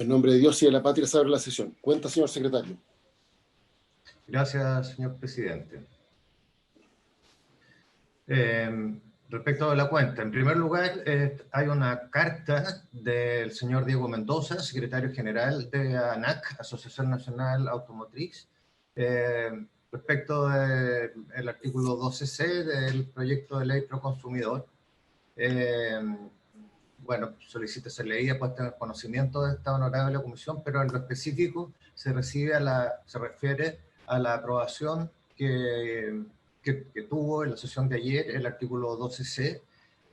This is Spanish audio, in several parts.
En nombre de Dios y de la patria se abre la sesión. Cuenta, señor secretario. Gracias, señor presidente. Respecto a la cuenta, en primer lugar, hay una carta del señor Diego Mendoza, secretario general de ANAC, Asociación Nacional Automotriz, respecto del artículo 12C del proyecto de ley Proconsumidor. Bueno, solicita ser leída, puede tener conocimiento de esta honorable comisión, pero en lo específico se refiere a la aprobación que tuvo en la sesión de ayer el artículo 12C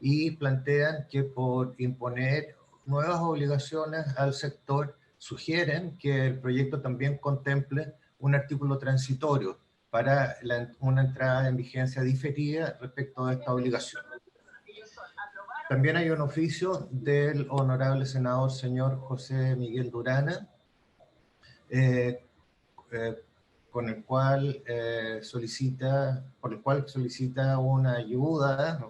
y plantean que por imponer nuevas obligaciones al sector sugieren que el proyecto también contemple un artículo transitorio para una entrada en vigencia diferida respecto a esta obligación. También hay un oficio del honorable senador señor José Miguel Durana, por el cual solicita una ayuda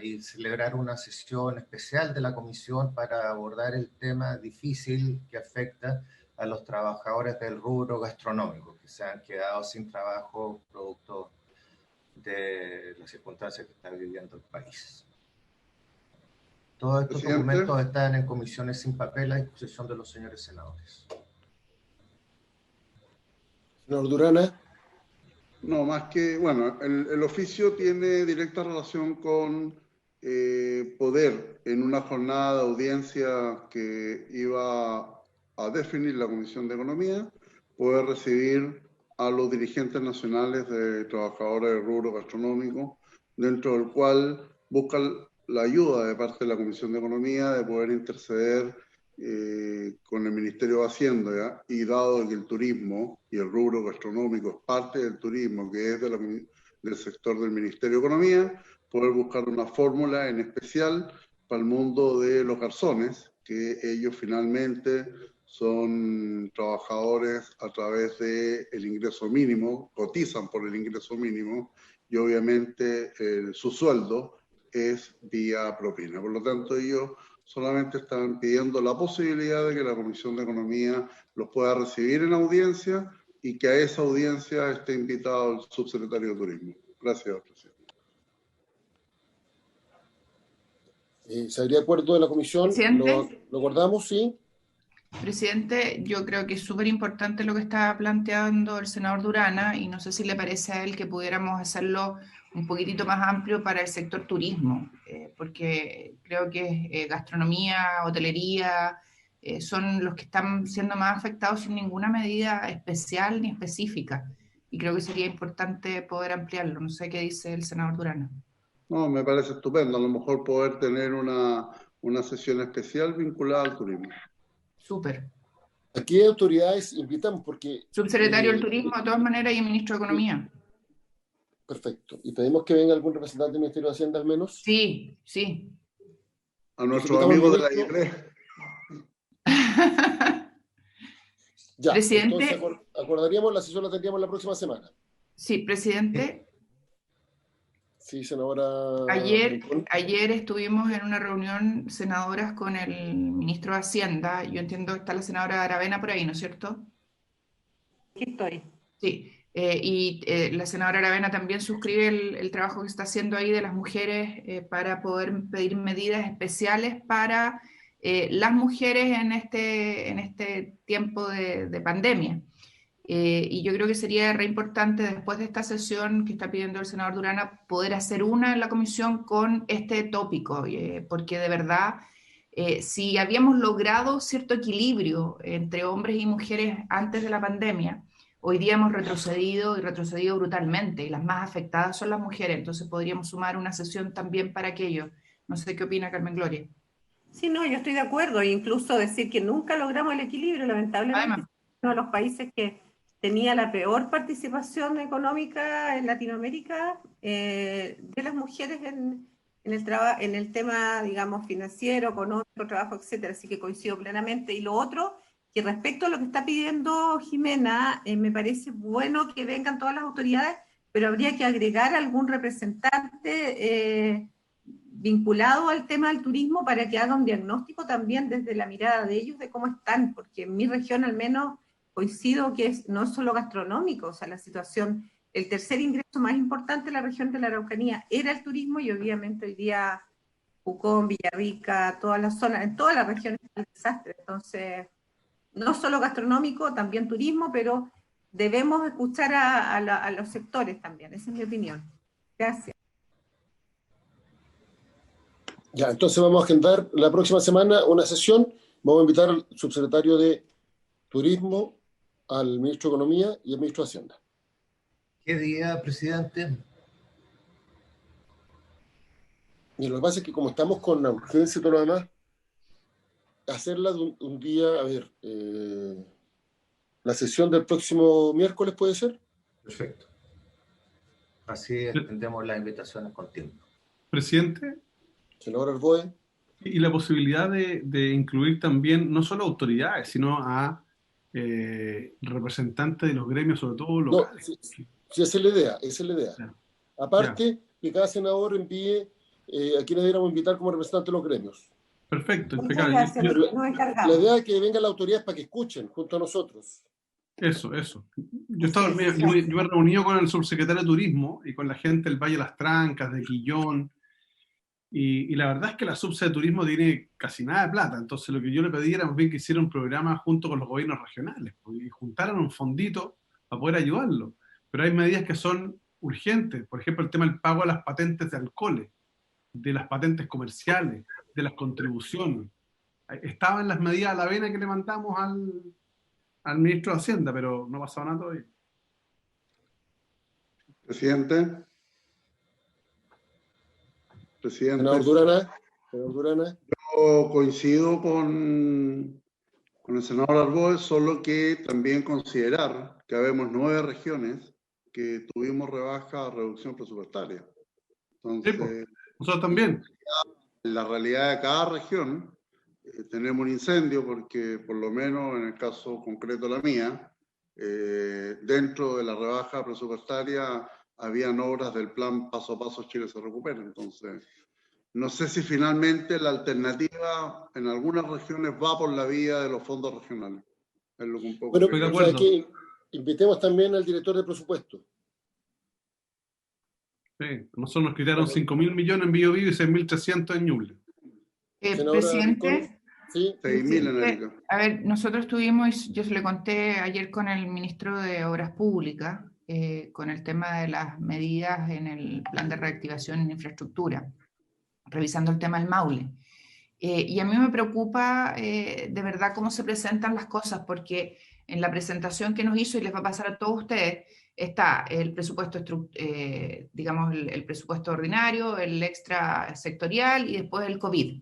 y celebrar una sesión especial de la comisión para abordar el tema difícil que afecta a los trabajadores del rubro gastronómico, que se han quedado sin trabajo producto de las circunstancias que está viviendo el país. Todos estos documentos están en comisiones sin papel a disposición de los señores senadores. Señor Durana. No, más que, bueno, el oficio tiene directa relación con poder, en una jornada de audiencia que iba a definir la Comisión de Economía, poder recibir a los dirigentes nacionales de trabajadores del rubro gastronómico, dentro del cual busca la ayuda de parte de la Comisión de Economía de poder interceder con el Ministerio de Hacienda, ¿ya? Y dado que el turismo y el rubro gastronómico es parte del turismo, que es del sector del Ministerio de Economía, poder buscar una fórmula en especial para el mundo de los garzones, que ellos finalmente son trabajadores a través del ingreso mínimo, cotizan por el ingreso mínimo, y obviamente su sueldo es vía propina. Por lo tanto, ellos solamente están pidiendo la posibilidad de que la Comisión de Economía los pueda recibir en audiencia y que a esa audiencia esté invitado el subsecretario de Turismo. Gracias, presidente. ¿Se habría acuerdo de la comisión? ¿Lo acordamos? Sí. Presidente, yo creo que es súper importante lo que está planteando el senador Durana y no sé si le parece a él que pudiéramos hacerlo un poquitito más amplio para el sector turismo, porque creo que gastronomía, hotelería, son los que están siendo más afectados sin ninguna medida especial ni específica. Y creo que sería importante poder ampliarlo. No sé qué dice el senador Durana. No, me parece estupendo. A lo mejor poder tener una sesión especial vinculada al turismo. Súper. ¿A qué autoridades invitamos? Porque subsecretario del Turismo, de todas maneras, y el ministro de Economía. Perfecto. ¿Y pedimos que venga algún representante del Ministerio de Hacienda al menos? Sí, sí. A nuestros amigos de la IPRE. Ya, presidente, entonces acordaríamos, la sesión la tendríamos la próxima semana. Sí, presidente. Sí, senadora. Ayer estuvimos en una reunión, senadoras, con el ministro de Hacienda. Yo entiendo que está la senadora Aravena por ahí, ¿no es cierto? Aquí estoy. Sí, la senadora Aravena también suscribe el trabajo que está haciendo ahí de las mujeres para poder pedir medidas especiales para las mujeres en este tiempo de pandemia. Y yo creo que sería re importante, después de esta sesión que está pidiendo el senador Durana, poder hacer una en la comisión con este tópico, porque de verdad, si habíamos logrado cierto equilibrio entre hombres y mujeres antes de la pandemia, hoy día hemos retrocedido y retrocedido brutalmente, y las más afectadas son las mujeres, entonces podríamos sumar una sesión también para aquello. No sé qué opina Carmen Gloria. Sí, no, yo estoy de acuerdo, e incluso decir que nunca logramos el equilibrio, lamentablemente, Además, uno de los países que tenía la peor participación económica en Latinoamérica de las mujeres en el tema, digamos, financiero, económico, trabajo, etcétera. Así que coincido plenamente. Y lo otro, que respecto a lo que está pidiendo Jimena, me parece bueno que vengan todas las autoridades, pero habría que agregar algún representante vinculado al tema del turismo para que haga un diagnóstico también desde la mirada de ellos de cómo están, porque en mi región al menos coincido que no es solo gastronómico, o sea, la situación, el tercer ingreso más importante de la región de la Araucanía era el turismo, y obviamente hoy día Pucón, Villarrica, todas las zonas, en todas las regiones está el desastre. Entonces, no solo gastronómico, también turismo, pero debemos escuchar a los sectores también, esa es mi opinión. Gracias. Ya, entonces vamos a agendar la próxima semana una sesión. Vamos a invitar al subsecretario de Turismo, al ministro de Economía y al ministro de Hacienda. ¿Qué día, presidente? Y lo que pasa es que como estamos con la urgencia y todo lo demás, hacerla de un día, a ver, la sesión del próximo miércoles puede ser. Perfecto. Así extendemos las invitaciones con tiempo. Presidente. Senador Arboe. Y la posibilidad de incluir también no solo autoridades, sino a representantes de los gremios, sobre todo locales. No, sí, esa es la idea, esa es la idea. Ya. Aparte, que cada senador envíe a quienes deberíamos invitar como representantes de los gremios. Perfecto, impecable. La idea es que vengan las autoridades para que escuchen junto a nosotros. Eso. Yo me he reunido con el subsecretario de Turismo y con la gente del Valle de las Trancas, de Quillón, y la verdad es que la subsede de Turismo tiene casi nada de plata. Entonces lo que yo le pedí era más bien que hiciera un programa junto con los gobiernos regionales y juntaran un fondito para poder ayudarlo. Pero hay medidas que son urgentes. Por ejemplo, el tema del pago a las patentes de alcoholes, de las patentes comerciales, de las contribuciones. Estaban las medidas a la vena que le mandamos al ministro de Hacienda, pero no pasaba nada todavía. Presidente. Senador Durana. Yo coincido con el senador Arboe, solo que también considerar que habemos 9 regiones que tuvimos reducción presupuestaria. Entonces, sí, pues, nosotros también. En la realidad de cada región tenemos un incendio, porque por lo menos en el caso concreto la mía, dentro de la rebaja presupuestaria habían obras del plan Paso a Paso Chile se recupera. Entonces, no sé si finalmente la alternativa en algunas regiones va por la vía de los fondos regionales. Es lo que un poco... Bueno, o sea, aquí invitemos también al director de presupuesto. Sí, nosotros nos quitaron 5.000 millones en Biobío y 6.300 en Ñuble. Presidente, sí, 6.000 en Arica. A ver, nosotros tuvimos, yo se le conté ayer con el ministro de Obras Públicas, con el tema de las medidas en el plan de reactivación en infraestructura, revisando el tema del Maule. Y a mí me preocupa de verdad cómo se presentan las cosas, porque en la presentación que nos hizo, y les va a pasar a todos ustedes, está el presupuesto, digamos, el presupuesto ordinario, el extra sectorial y después el COVID.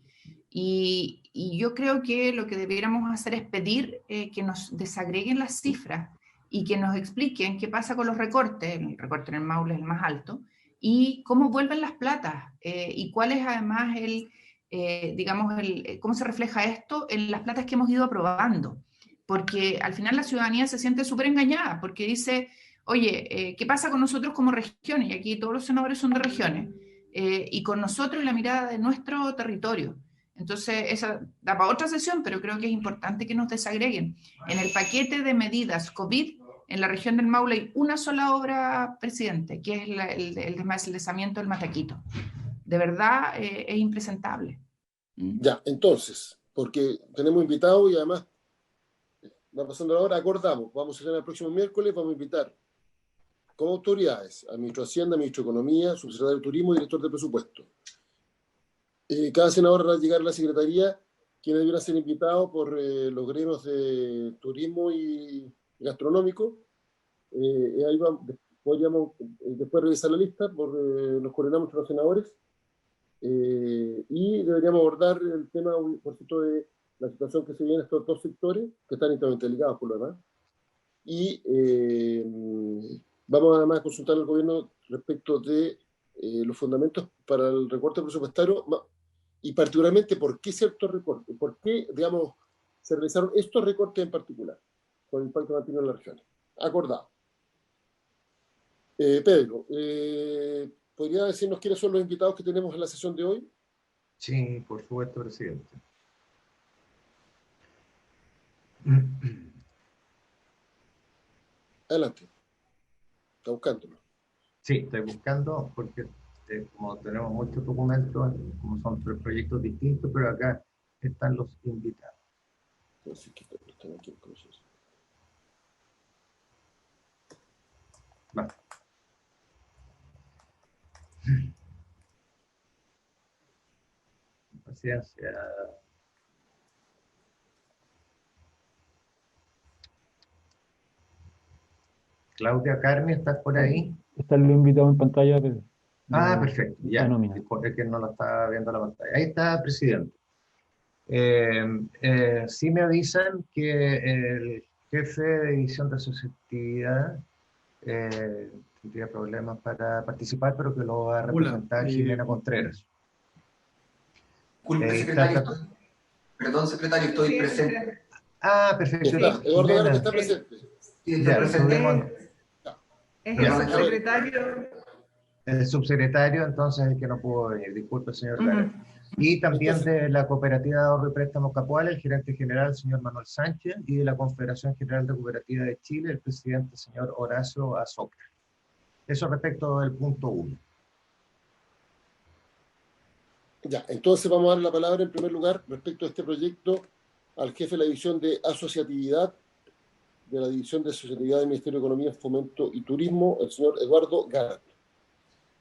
Y yo creo que lo que debiéramos hacer es pedir que nos desagreguen las cifras y que nos expliquen qué pasa con los recortes. El recorte en el Maule es el más alto, y cómo vuelven las platas, y cuál es además digamos, cómo se refleja esto en las platas que hemos ido aprobando. Porque al final la ciudadanía se siente súper engañada, porque dice, oye, ¿qué pasa con nosotros como regiones? Y aquí todos los senadores son de regiones, y con nosotros la mirada de nuestro territorio. Entonces, esa da para otra sesión, pero creo que es importante que nos desagreguen. En el paquete de medidas COVID, en la región del Maule hay una sola obra, presidente, que es el desmalezamiento del Mataquito. De verdad, es impresentable. Ya, entonces, porque tenemos invitados y además va pasando la hora, acordamos, vamos a tener el próximo miércoles, vamos a invitar como autoridades al ministro de Hacienda, ministro de Economía, subsecretario de Turismo y director de Presupuesto. Cada senador va a llegar a la secretaría, quienes debieran ser invitados por los gremios de turismo y gastronómico. Ahí podríamos después revisar la lista, nos coordinamos con los senadores, y deberíamos abordar el tema, por cierto, de la situación que se viene en estos dos sectores, que están íntimamente ligados por lo demás. Y vamos además a consultar al gobierno respecto de los fundamentos para el recorte presupuestario, y particularmente por qué ciertos recortes, por qué, digamos, se realizaron estos recortes en particular, con el impacto que han tenido en las regiones. Acordado. Pedro, ¿podría decirnos quiénes son los invitados que tenemos en la sesión de hoy? Sí, por supuesto, presidente. Adelante. Está buscándolo. Sí, estoy buscando porque como tenemos muchos documentos, como son tres proyectos distintos, pero acá están los invitados. Así que están aquí en proceso. Va. Paciencia. Claudia Carmi, ¿estás por ahí? Está el invitado en pantalla. Perfecto, ya. Es que no lo estaba viendo la pantalla. Ahí está, presidente. Sí me avisan que el jefe de división de asociatividad tendría problemas para participar, pero que lo va a representar Jimena Contreras. Disculpe, secretario, perdón, secretario, estoy presente. Perfecto. Eduardo Garate está presente. Sí, está presente. Es el secretario. El subsecretario, entonces, es que no pudo venir. Disculpe, señor Garate. Y también de la Cooperativa de Ahorro y Préstamo Capual, el gerente general, señor Manuel Sánchez, y de la Confederación General de Cooperativas de Chile, el presidente, señor Horacio Azoka. Eso respecto del punto 1. Ya, entonces vamos a dar la palabra en primer lugar respecto a este proyecto al jefe de la división de asociatividad de la División de Asociatividad del Ministerio de Economía, Fomento y Turismo, el señor Eduardo Garate.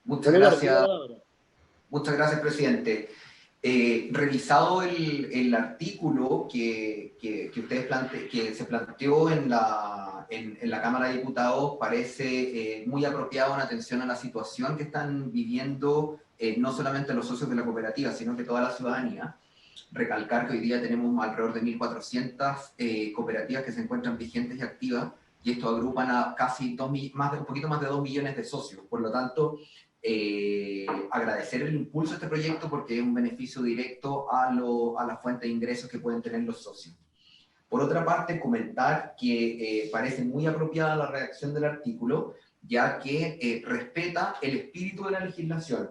Muchas gracias. Muchas gracias, presidente. Revisado el artículo que se planteó en la Cámara de Diputados, parece muy apropiado en atención a la situación que están viviendo no solamente los socios de la cooperativa, sino que toda la ciudadanía. Recalcar que hoy día tenemos alrededor de 1.400 cooperativas que se encuentran vigentes y activas, y esto agrupan a casi un poquito más de 2 millones de socios. Por lo tanto, agradecer el impulso de este proyecto porque es un beneficio directo a la fuente de ingresos que pueden tener los socios. Por otra parte, comentar que parece muy apropiada la redacción del artículo, ya que respeta el espíritu de la legislación.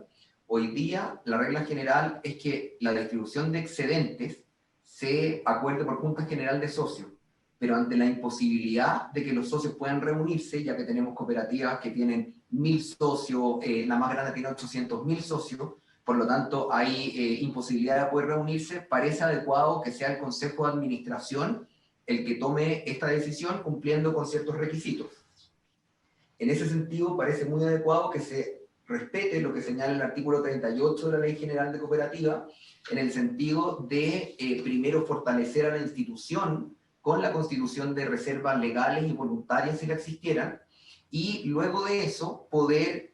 Hoy día, la regla general es que la distribución de excedentes se acuerde por Junta General de Socios, pero ante la imposibilidad de que los socios puedan reunirse, ya que tenemos cooperativas que tienen 1.000 socios, la más grande tiene 800.000 socios, por lo tanto hay imposibilidad de poder reunirse, parece adecuado que sea el Consejo de Administración el que tome esta decisión cumpliendo con ciertos requisitos. En ese sentido, parece muy adecuado que se respete lo que señala el artículo 38 de la Ley General de Cooperativa, en el sentido de primero fortalecer a la institución con la constitución de reservas legales y voluntarias si la existieran, y luego de eso poder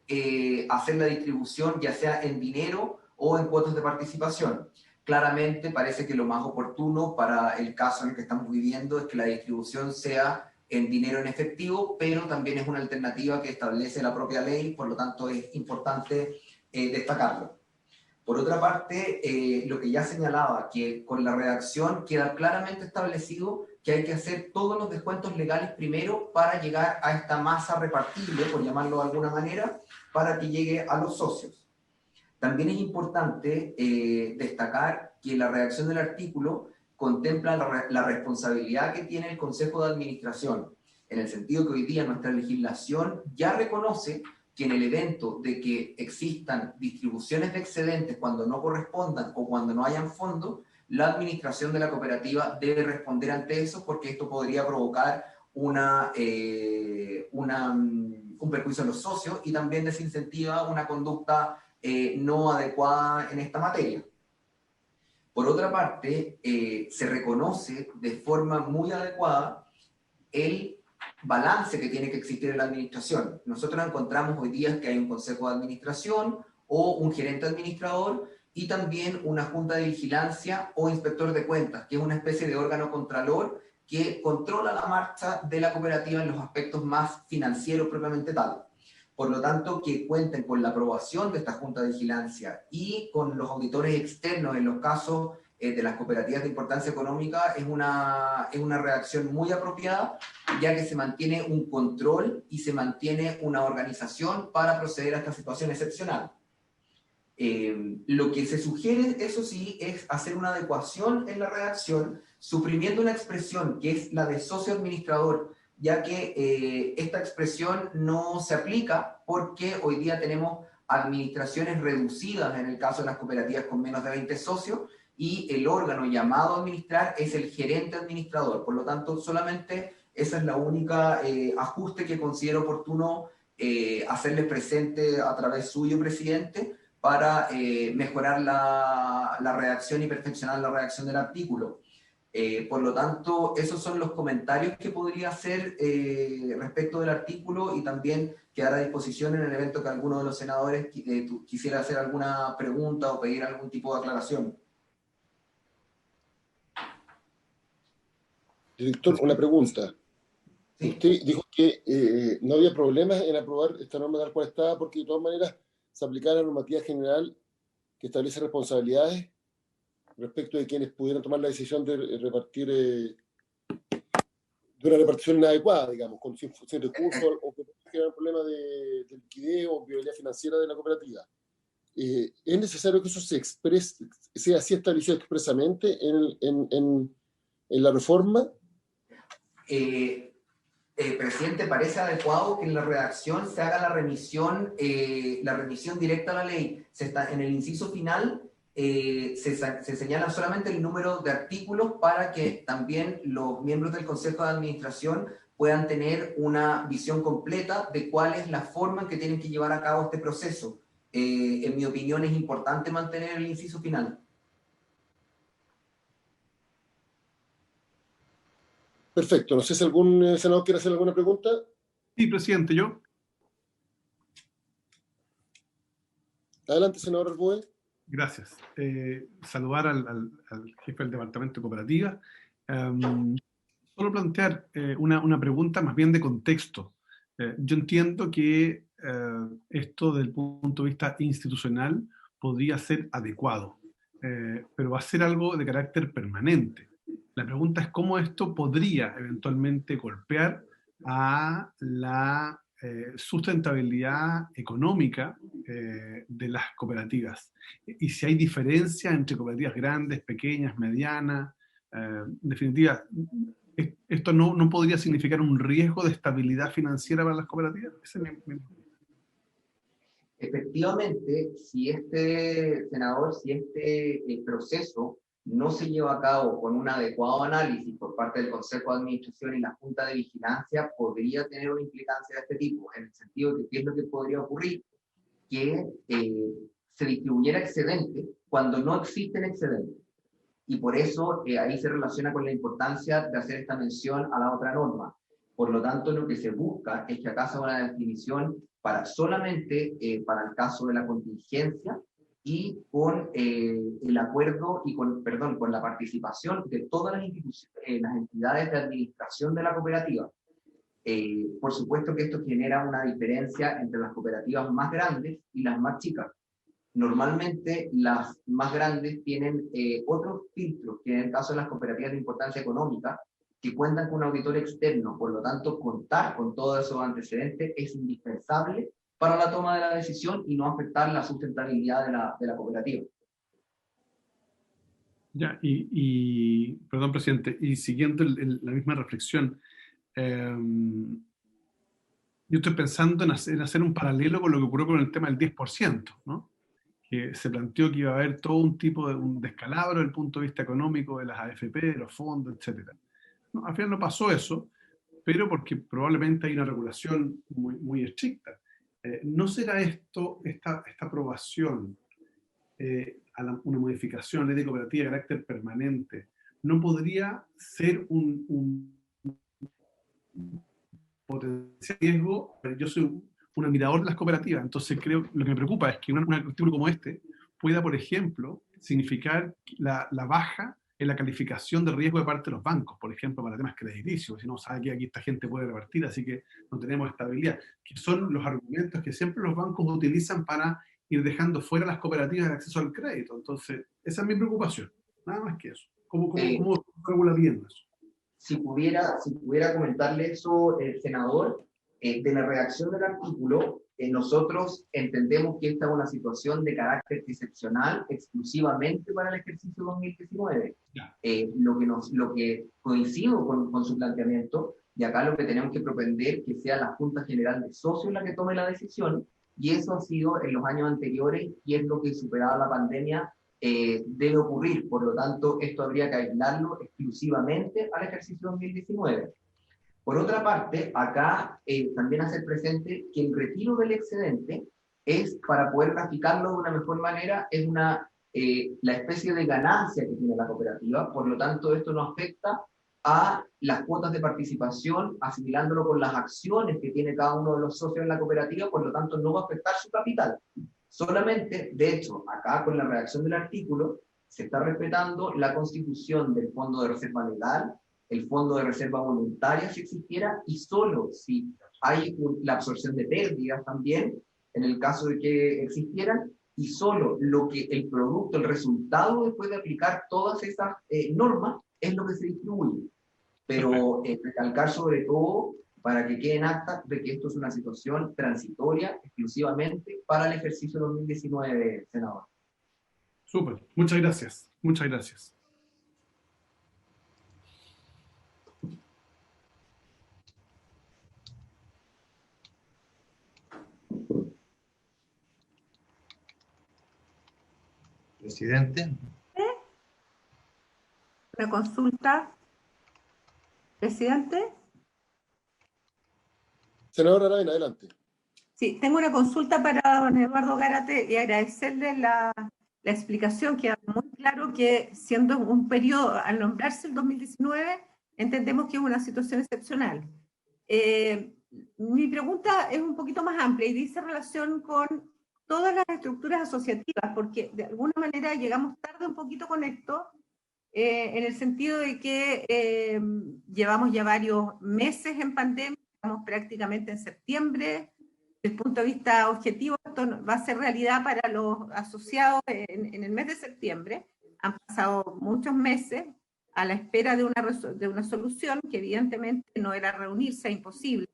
hacer la distribución ya sea en dinero o en cuotas de participación. Claramente parece que lo más oportuno para el caso en el que estamos viviendo es que la distribución sea en dinero en efectivo, pero también es una alternativa que establece la propia ley, por lo tanto es importante destacarlo. Por otra parte, lo que ya señalaba, que con la redacción queda claramente establecido que hay que hacer todos los descuentos legales primero para llegar a esta masa repartible, por llamarlo de alguna manera, para que llegue a los socios. También es importante destacar que la redacción del artículo contempla la responsabilidad que tiene el Consejo de Administración, en el sentido que hoy día nuestra legislación ya reconoce que en el evento de que existan distribuciones de excedentes cuando no correspondan o cuando no hayan fondos, la administración de la cooperativa debe responder ante eso, porque esto podría provocar un perjuicio a los socios y también desincentiva una conducta no adecuada en esta materia. Por otra parte, se reconoce de forma muy adecuada el balance que tiene que existir en la administración. Nosotros encontramos hoy día que hay un consejo de administración o un gerente administrador y también una junta de vigilancia o inspector de cuentas, que es una especie de órgano contralor que controla la marcha de la cooperativa en los aspectos más financieros propiamente tal. Por lo tanto, que cuenten con la aprobación de esta junta de vigilancia y con los auditores externos en los casos de las cooperativas de importancia económica es una redacción muy apropiada, ya que se mantiene un control y se mantiene una organización para proceder a esta situación excepcional. Lo que se sugiere, eso sí, es hacer una adecuación en la redacción, suprimiendo una expresión que es la de socio administrador, ya que esta expresión no se aplica porque hoy día tenemos administraciones reducidas en el caso de las cooperativas con menos de 20 socios, y el órgano llamado a administrar es el gerente administrador. Por lo tanto, solamente esa es la única ajuste que considero oportuno hacerles presente a través suyo, presidente, para mejorar la redacción y perfeccionar la redacción del artículo. Por lo tanto, esos son los comentarios que podría hacer respecto del artículo, y también quedar a disposición en el evento que alguno de los senadores quisiera hacer alguna pregunta o pedir algún tipo de aclaración. Director, una pregunta. Sí. Usted dijo que no había problemas en aprobar esta norma tal cual estaba, porque de todas maneras se aplicaba la normativa general que establece responsabilidades respecto de quienes pudieran tomar la decisión de repartir, de una repartición inadecuada, digamos, sin recursos, o que genera un problema de liquidez o viabilidad financiera de la cooperativa. ¿Es necesario que eso se exprese, sea así establecido expresamente en la reforma? Presidente, parece adecuado que en la redacción se haga la remisión directa a la ley. En el inciso final se señala solamente el número de artículos para que también los miembros del Consejo de Administración puedan tener una visión completa de cuál es la forma en que tienen que llevar a cabo este proceso. En mi opinión, es importante mantener el inciso final. Perfecto. No sé si algún senador quiere hacer alguna pregunta. Sí, presidente, yo. Adelante, senador Arbue. Gracias. Saludar al jefe del Departamento de Cooperativas. Solo plantear una pregunta más bien de contexto. Yo entiendo que esto desde el punto de vista institucional podría ser adecuado, pero va a ser algo de carácter permanente. La pregunta es cómo esto podría eventualmente golpear a la sustentabilidad económica de las cooperativas. Y si hay diferencia entre cooperativas grandes, pequeñas, medianas, en definitiva, ¿esto no podría significar un riesgo de estabilidad financiera para las cooperativas? Ese es mi... Efectivamente, si este proceso no se lleva a cabo con un adecuado análisis por parte del Consejo de Administración y la Junta de Vigilancia, podría tener una implicancia de este tipo, en el sentido de que ¿qué es lo que podría ocurrir? Que se distribuyera excedente cuando no existen excedentes. Y por eso ahí se relaciona con la importancia de hacer esta mención a la otra norma. Por lo tanto, lo que se busca es que acá se haga una definición solamente para el caso de la contingencia, y con el acuerdo y con la participación de todas las instituciones, las entidades de administración de la cooperativa. Por supuesto que esto genera una diferencia entre las cooperativas más grandes y las más chicas. Normalmente las más grandes tienen otros filtros que en el caso de las cooperativas de importancia económica, que cuentan con un auditor externo. Por lo tanto, contar con todos esos antecedentes es indispensable para la toma de la decisión y no afectar la sustentabilidad de la cooperativa. Ya, perdón, presidente, y siguiendo la misma reflexión, yo estoy pensando en hacer un paralelo con lo que ocurrió con el tema del 10%, ¿no? Que se planteó que iba a haber todo un tipo de un descalabro desde el punto de vista económico de las AFP, de los fondos, etc. No, al final no pasó eso, pero porque probablemente hay una regulación muy estricta. ¿No será esta aprobación a una modificación de ley de cooperativa de carácter permanente, no podría ser un potencial riesgo? Yo soy un admirador de las cooperativas, entonces creo, lo que me preocupa es que un artículo como este pueda, por ejemplo, significar la baja en la calificación de riesgo de parte de los bancos, por ejemplo, para temas crediticios. Si no sabe que aquí esta gente puede repartir, así que no tenemos estabilidad, que son los argumentos que siempre los bancos utilizan para ir dejando fuera las cooperativas de acceso al crédito. Entonces, esa es mi preocupación, nada más que eso. ¿Cómo regula bien eso? Si pudiera comentarle eso, senador, de la redacción del artículo, nosotros entendemos que esta es una situación de carácter excepcional exclusivamente para el ejercicio 2019. Lo que coincido con su planteamiento, y acá lo que tenemos que propender que sea la Junta General de Socios la que tome la decisión, y eso ha sido en los años anteriores, y es lo que, superada la pandemia, debe ocurrir. Por lo tanto, esto habría que aislarlo exclusivamente al ejercicio 2019. Por otra parte, acá también hacer presente que el retiro del excedente es, para poder graficarlo de una mejor manera, es la especie de ganancia que tiene la cooperativa. Por lo tanto, esto no afecta a las cuotas de participación, asimilándolo con las acciones que tiene cada uno de los socios en la cooperativa, por lo tanto no va a afectar su capital. Solamente, de hecho, acá con la redacción del artículo, se está respetando la constitución del Fondo de Reserva Legal, el Fondo de Reserva Voluntaria si existiera, y solo si hay la absorción de pérdidas también, en el caso de que existieran, y solo lo que el producto, el resultado después de aplicar todas esas normas, es lo que se distribuye. Pero recalcar sobre todo, para que quede en acta, de que esto es una situación transitoria exclusivamente para el ejercicio 2019, senador. Súper, muchas gracias, muchas gracias. Presidente. Una consulta. Presidente. Senadora Aravena, adelante. Sí, tengo una consulta para don Eduardo Gárate y agradecerle la explicación, que es muy claro que siendo un periodo, al nombrarse el 2019, entendemos que es una situación excepcional. Mi pregunta es un poquito más amplia y dice relación con todas las estructuras asociativas, porque de alguna manera llegamos tarde un poquito con esto, en el sentido de que llevamos ya varios meses en pandemia, estamos prácticamente en septiembre. Desde el punto de vista objetivo, esto va a ser realidad para los asociados en el mes de septiembre. Han pasado muchos meses a la espera de una solución que evidentemente no era reunirse, imposible.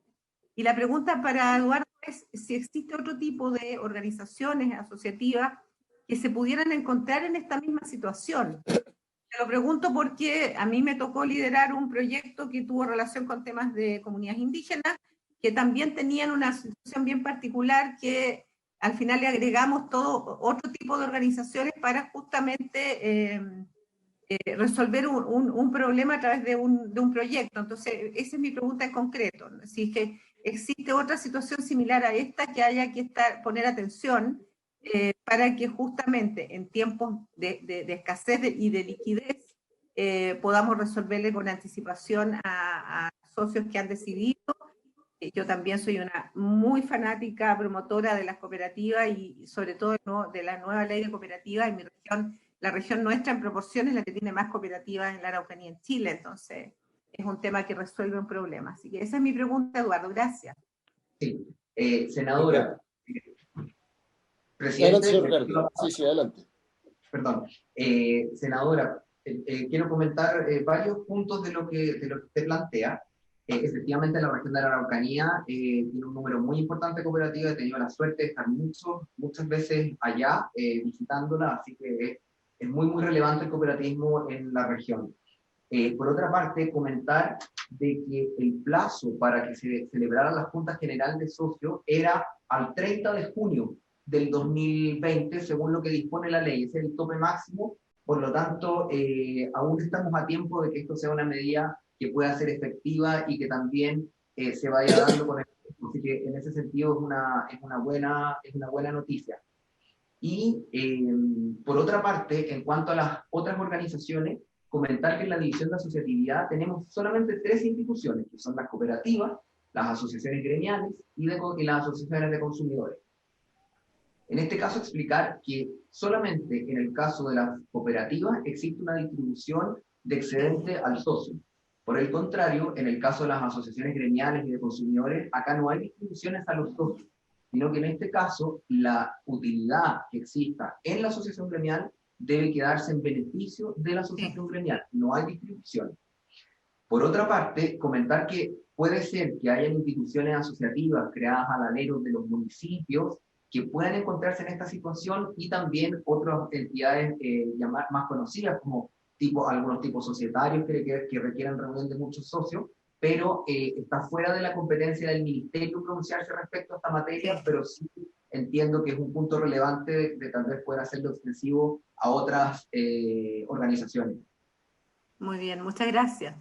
Y la pregunta para Eduardo es si existe otro tipo de organizaciones asociativas que se pudieran encontrar en esta misma situación. Te lo pregunto porque a mí me tocó liderar un proyecto que tuvo relación con temas de comunidades indígenas, que también tenían una situación bien particular, que al final le agregamos todo otro tipo de organizaciones para justamente resolver un problema a través de un proyecto. Entonces, esa es mi pregunta en concreto. Si es que existe otra situación similar a esta que haya que poner atención para que justamente en tiempos de escasez y de liquidez podamos resolverle con anticipación a socios que han decidido. Yo también soy una muy fanática promotora de las cooperativas y sobre todo de la nueva ley de cooperativas. En mi región, la región nuestra en proporción es la que tiene más cooperativas en la Araucanía, en Chile. Entonces es un tema que resuelve un problema. Así que esa es mi pregunta, Eduardo. Gracias. Sí, senadora. Adelante, señor Ricardo. Sí, adelante. Perdón. Senadora, quiero comentar varios puntos de lo que usted plantea. Efectivamente, la región de la Araucanía tiene un número muy importante de cooperativas. He tenido la suerte de estar muchas veces allá visitándola, así que es muy, muy relevante el cooperativismo en la región. Por otra parte, comentar de que el plazo para que se celebrara la Junta General de Socios era al 30 de junio del 2020, según lo que dispone la ley. Ese es el tope máximo, por lo tanto, aún estamos a tiempo de que esto sea una medida que pueda ser efectiva y que también se vaya dando con el tiempo. Así que en ese sentido es una buena noticia. Y por otra parte, en cuanto a las otras organizaciones, comentar que en la división de asociatividad tenemos solamente 3 instituciones, que son las cooperativas, las asociaciones gremiales y las asociaciones de consumidores. En este caso, explicar que solamente en el caso de las cooperativas existe una distribución de excedente al socio. Por el contrario, en el caso de las asociaciones gremiales y de consumidores, acá no hay distribuciones a los socios, sino que en este caso la utilidad que exista en la asociación gremial debe quedarse en beneficio de la asociación gremial, no hay distribución. Por otra parte, comentar que Puede ser que hayan instituciones asociativas creadas al alero de los municipios que puedan encontrarse en esta situación, y también otras entidades más conocidas, como algunos tipos societarios que requieran reunión de muchos socios, pero está fuera de la competencia del ministerio pronunciarse respecto a esta materia, pero sí entiendo que es un punto relevante de tal vez poder hacerlo extensivo a otras organizaciones. Muy bien, muchas gracias.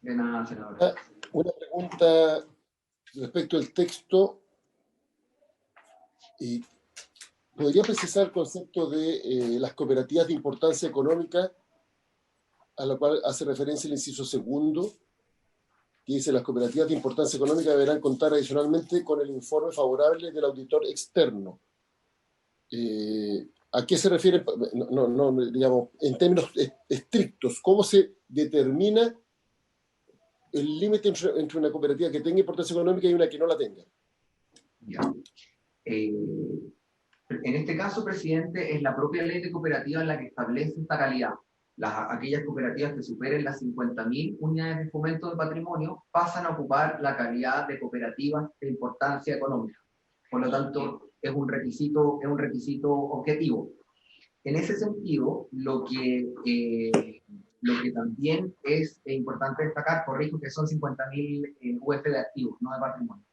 De nada, senadora. Una pregunta respecto al texto. ¿Podría precisar el concepto de las cooperativas de importancia económica, a lo cual hace referencia el inciso segundo, que dice: las cooperativas de importancia económica deberán contar adicionalmente con el informe favorable del auditor externo? ¿A qué se refiere? Digamos, en términos estrictos, ¿cómo se determina el límite entre una cooperativa que tenga importancia económica y una que no la tenga? Ya. En este caso, presidente, es la propia ley de cooperativas la que establece esta calidad. Aquellas cooperativas que superen las 50.000 unidades de fomento de patrimonio pasan a ocupar la calidad de cooperativas de importancia económica. Por lo tanto, es un requisito objetivo. En ese sentido, lo que también es importante destacar, corrijo que son 50.000 UF de activos, no de patrimonio.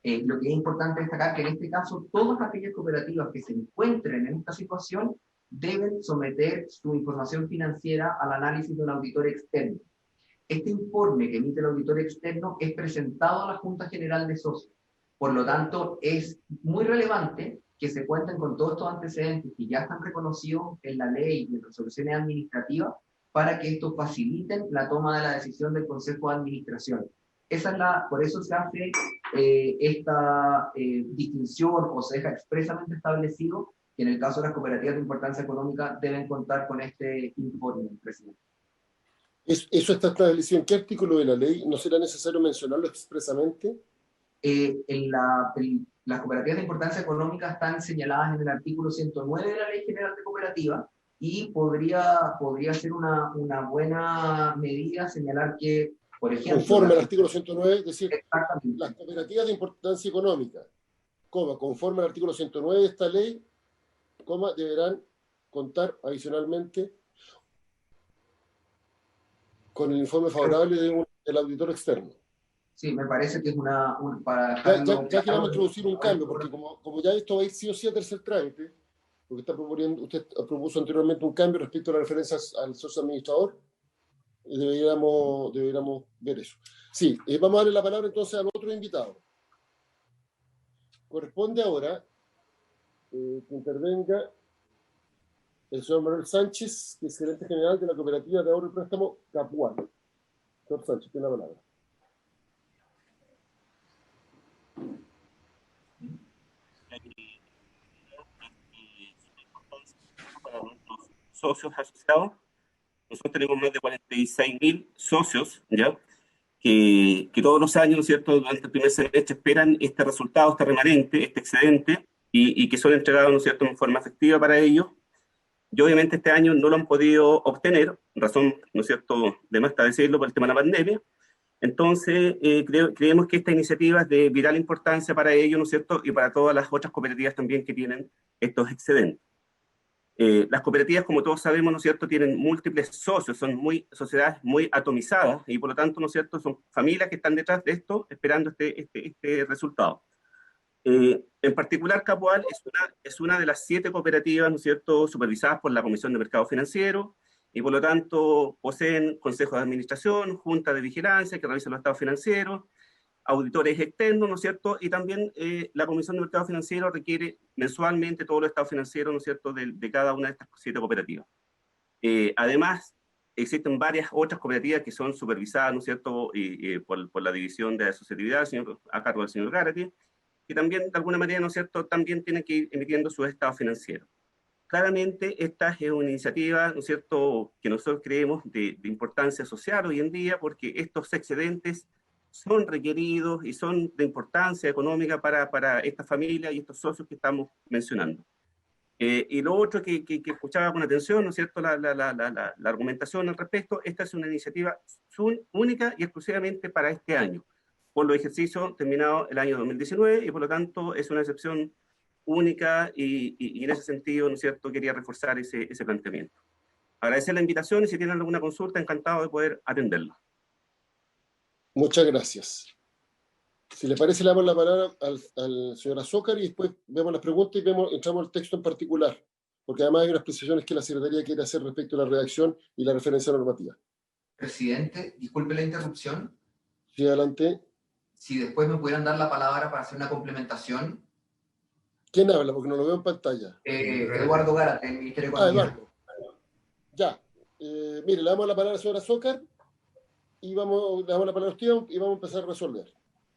Lo que es importante destacar que en este caso todas aquellas cooperativas que se encuentren en esta situación deben someter su información financiera al análisis de un auditor externo. Este informe que emite el auditor externo es presentado a la Junta General de Socios. Por lo tanto, es muy relevante que se cuenten con todos estos antecedentes que ya están reconocidos en la ley y en resoluciones administrativas, para que esto faciliten la toma de la decisión del Consejo de Administración. Por eso se hace esta distinción, o se deja expresamente establecido que en el caso de las cooperativas de importancia económica deben contar con este informe, presidente. ¿Eso está establecido en qué artículo de la ley? ¿No será necesario mencionarlo expresamente? Las cooperativas de importancia económica están señaladas en el artículo 109 de la Ley General de Cooperativas, y podría ser una buena medida señalar que, por ejemplo... Conforme al artículo 109, es decir, exactamente, las cooperativas de importancia económica, conforme al artículo 109 de esta ley, deberán contar adicionalmente con el informe favorable del auditor externo. Sí, me parece que es para... Ya que vamos a introducir un cambio, porque como ya esto va a ir sí o sí a tercer trámite, porque usted propuso anteriormente un cambio respecto a las referencias al socio administrador, deberíamos ver eso. Sí, vamos a darle la palabra entonces al otro invitado. Corresponde ahora que intervenga el señor Manuel Sánchez, que es gerente general de la Cooperativa de Ahorro y Préstamo Capuán. Señor Sánchez, tiene la palabra. Para nuestros socios asociados, nosotros tenemos más de 46.000 socios, ¿ya? Que todos los años, ¿no es cierto?, durante el primer semestre esperan este resultado, este remanente, este excedente, y que son entregados, ¿no es cierto?, en forma efectiva para ellos. Y obviamente este año no lo han podido obtener, razón, ¿no es cierto?, de más está decirlo, por el tema de la pandemia. Entonces, creemos que esta iniciativa es de vital importancia para ellos, ¿no es cierto?, y para todas las otras cooperativas también que tienen estos excedentes. Las cooperativas, como todos sabemos, ¿no es cierto?, tienen múltiples socios, son sociedades muy atomizadas, y por lo tanto, ¿no es cierto?, son familias que están detrás de esto esperando este resultado. En particular, Capual es una de las 7 cooperativas, ¿no es cierto?, supervisadas por la Comisión de Mercado Financiero, y por lo tanto poseen consejos de administración, junta de vigilancia que revisan los estados financieros, auditores externos, ¿no es cierto? Y también la Comisión de Mercado Financiero requiere mensualmente todos los estados financieros, ¿no es cierto?, de cada una de estas 7 cooperativas. Además, existen varias otras cooperativas que son supervisadas, ¿no es cierto?, por la División de Asociatividad, a cargo del señor Garate, que también, de alguna manera, ¿no es cierto?, también tienen que ir emitiendo sus estados financieros. Claramente, esta es una iniciativa, ¿no es cierto?, que nosotros creemos de importancia social hoy en día, porque estos excedentes son requeridos y son de importancia económica para esta familia y estos socios que estamos mencionando. Y lo otro que escuchaba con atención, ¿no es cierto?, la argumentación al respecto. Esta es una iniciativa única y exclusivamente para este año, por los ejercicios terminados el año 2019, y por lo tanto es una excepción única, y en ese sentido, ¿no es cierto?, quería reforzar ese planteamiento. Agradecer la invitación, y si tienen alguna consulta, encantado de poder atenderla. Muchas gracias. Si le parece, le damos la palabra al señor Azócar y después vemos las preguntas y entramos al texto en particular, porque además hay unas precisiones que la Secretaría quiere hacer respecto a la redacción y la referencia normativa. Presidente, disculpe la interrupción. Sí, adelante. Si después me pudieran dar la palabra para hacer una complementación. ¿Quién habla? Porque no lo veo en pantalla. Eduardo Gárate, del Ministerio de Economía. Eduardo. Ya. Mire, le damos la palabra al señor Azócar y le damos la palabra a usted y vamos a empezar a resolver.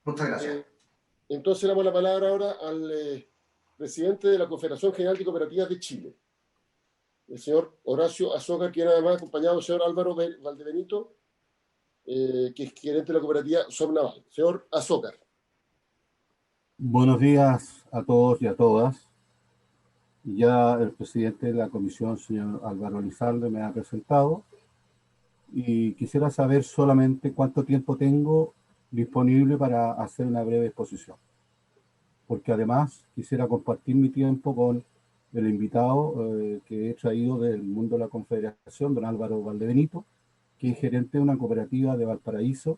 Muchas gracias. Entonces le damos la palabra ahora al presidente de la Confederación General de Cooperativas de Chile, el señor Horacio Azócar, quien además acompañado del señor Álvaro Valdebenito, que es gerente de la cooperativa Somnaval. Señor Azócar. Buenos días a todos y a todas. Ya el presidente de la comisión, señor Álvaro Elizalde, me ha presentado y quisiera saber solamente cuánto tiempo tengo disponible para hacer una breve exposición, porque además quisiera compartir mi tiempo con el invitado que he traído del mundo de la Confederación, don Álvaro Valdebenito, que es gerente de una cooperativa de Valparaíso,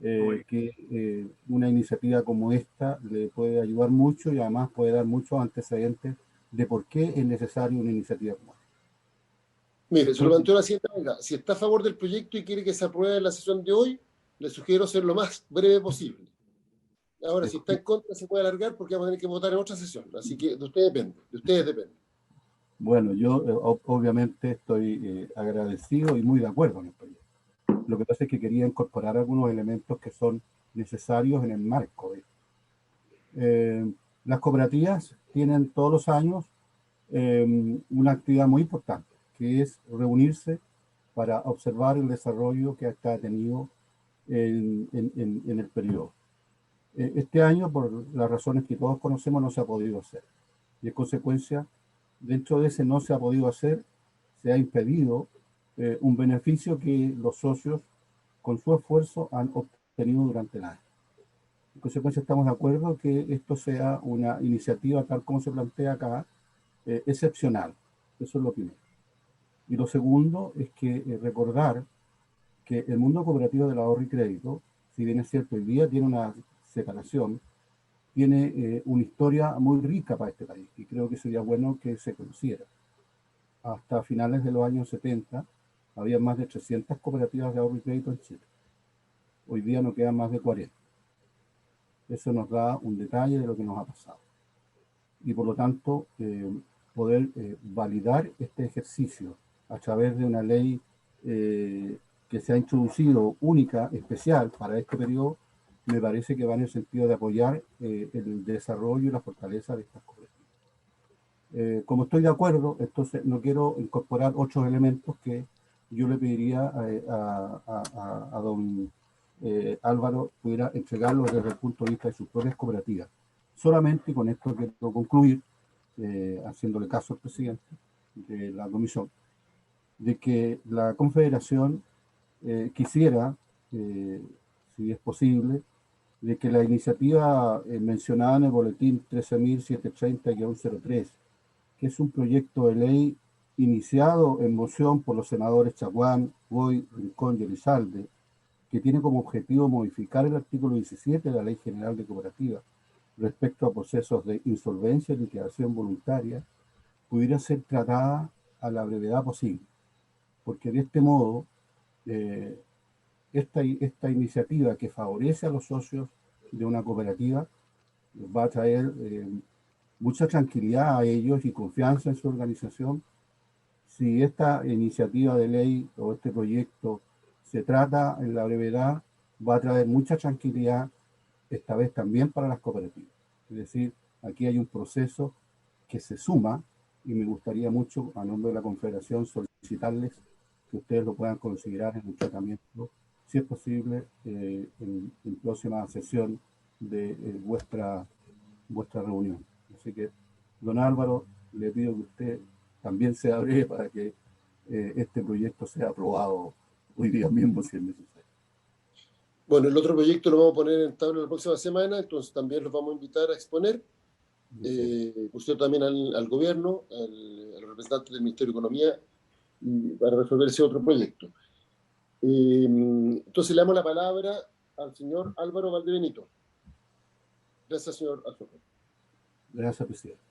que una iniciativa como esta le puede ayudar mucho y además puede dar muchos antecedentes de por qué es necesaria una iniciativa como esta. Mire, se lo planteo la siguiente manera. Si está a favor del proyecto y quiere que se apruebe en la sesión de hoy, le sugiero ser lo más breve posible. Ahora, si está en contra, se puede alargar porque vamos a tener que votar en otra sesión. Así que de ustedes depende. Bueno, yo obviamente estoy agradecido y muy de acuerdo en el proyecto. Lo que pasa es que quería incorporar algunos elementos que son necesarios en el marco de esto. Las cooperativas tienen todos los años una actividad muy importante, que es reunirse para observar el desarrollo que ha tenido en el periodo. Este año, por las razones que todos conocemos, no se ha podido hacer. Y en consecuencia, dentro de ese no se ha podido hacer, se ha impedido un beneficio que los socios, con su esfuerzo, han obtenido durante el año. En consecuencia, estamos de acuerdo que esto sea una iniciativa, tal como se plantea acá, excepcional. Eso es lo primero. Y lo segundo es que recordar que el mundo cooperativo del ahorro y crédito, si bien es cierto, hoy día tiene una separación, tiene una historia muy rica para este país, y creo que sería bueno que se conociera. Hasta finales de los años 70, había más de 300 cooperativas de ahorro y crédito en Chile. Hoy día no quedan más de 40. Eso nos da un detalle de lo que nos ha pasado. Y por lo tanto, poder validar este ejercicio a través de una ley que se ha introducido única, especial para este periodo, me parece que va en el sentido de apoyar el desarrollo y la fortaleza de estas cooperativas. Como estoy de acuerdo, entonces no quiero incorporar otros elementos que yo le pediría a don Álvaro pudiera entregarlos desde el punto de vista de sus propias cooperativas. Solamente con esto quiero concluir, haciéndole caso al presidente de la comisión, de que la Confederación quisiera, si es posible, de que la iniciativa mencionada en el boletín 13.730-03, que es un proyecto de ley iniciado en moción por los senadores Chaguán, Boy, Rincón y Elizalde, que tiene como objetivo modificar el artículo 17 de la Ley General de Cooperativas respecto a procesos de insolvencia y liquidación voluntaria, pudiera ser tratada a la brevedad posible, porque de este modo esta iniciativa que favorece a los socios de una cooperativa va a traer mucha tranquilidad a ellos y confianza en su organización. Si esta iniciativa de ley o este proyecto se trata en la brevedad, va a traer mucha tranquilidad, esta vez también para las cooperativas. Es decir, aquí hay un proceso que se suma y me gustaría mucho, a nombre de la Confederación, solicitarles que ustedes lo puedan considerar en un tratamiento, si es posible, en próxima sesión de vuestra reunión. Así que, don Álvaro, le pido que usted también sea breve para que este proyecto sea aprobado hoy día mismo si es necesario. Bueno, el otro proyecto lo vamos a poner en tabla la próxima semana, entonces también los vamos a invitar a exponer. Por cierto, también al gobierno, al representante del Ministerio de Economía, para resolver ese otro proyecto. Entonces le damos la palabra al señor Álvaro Valdebenito. Gracias, señor Alfonso. Gracias, presidente.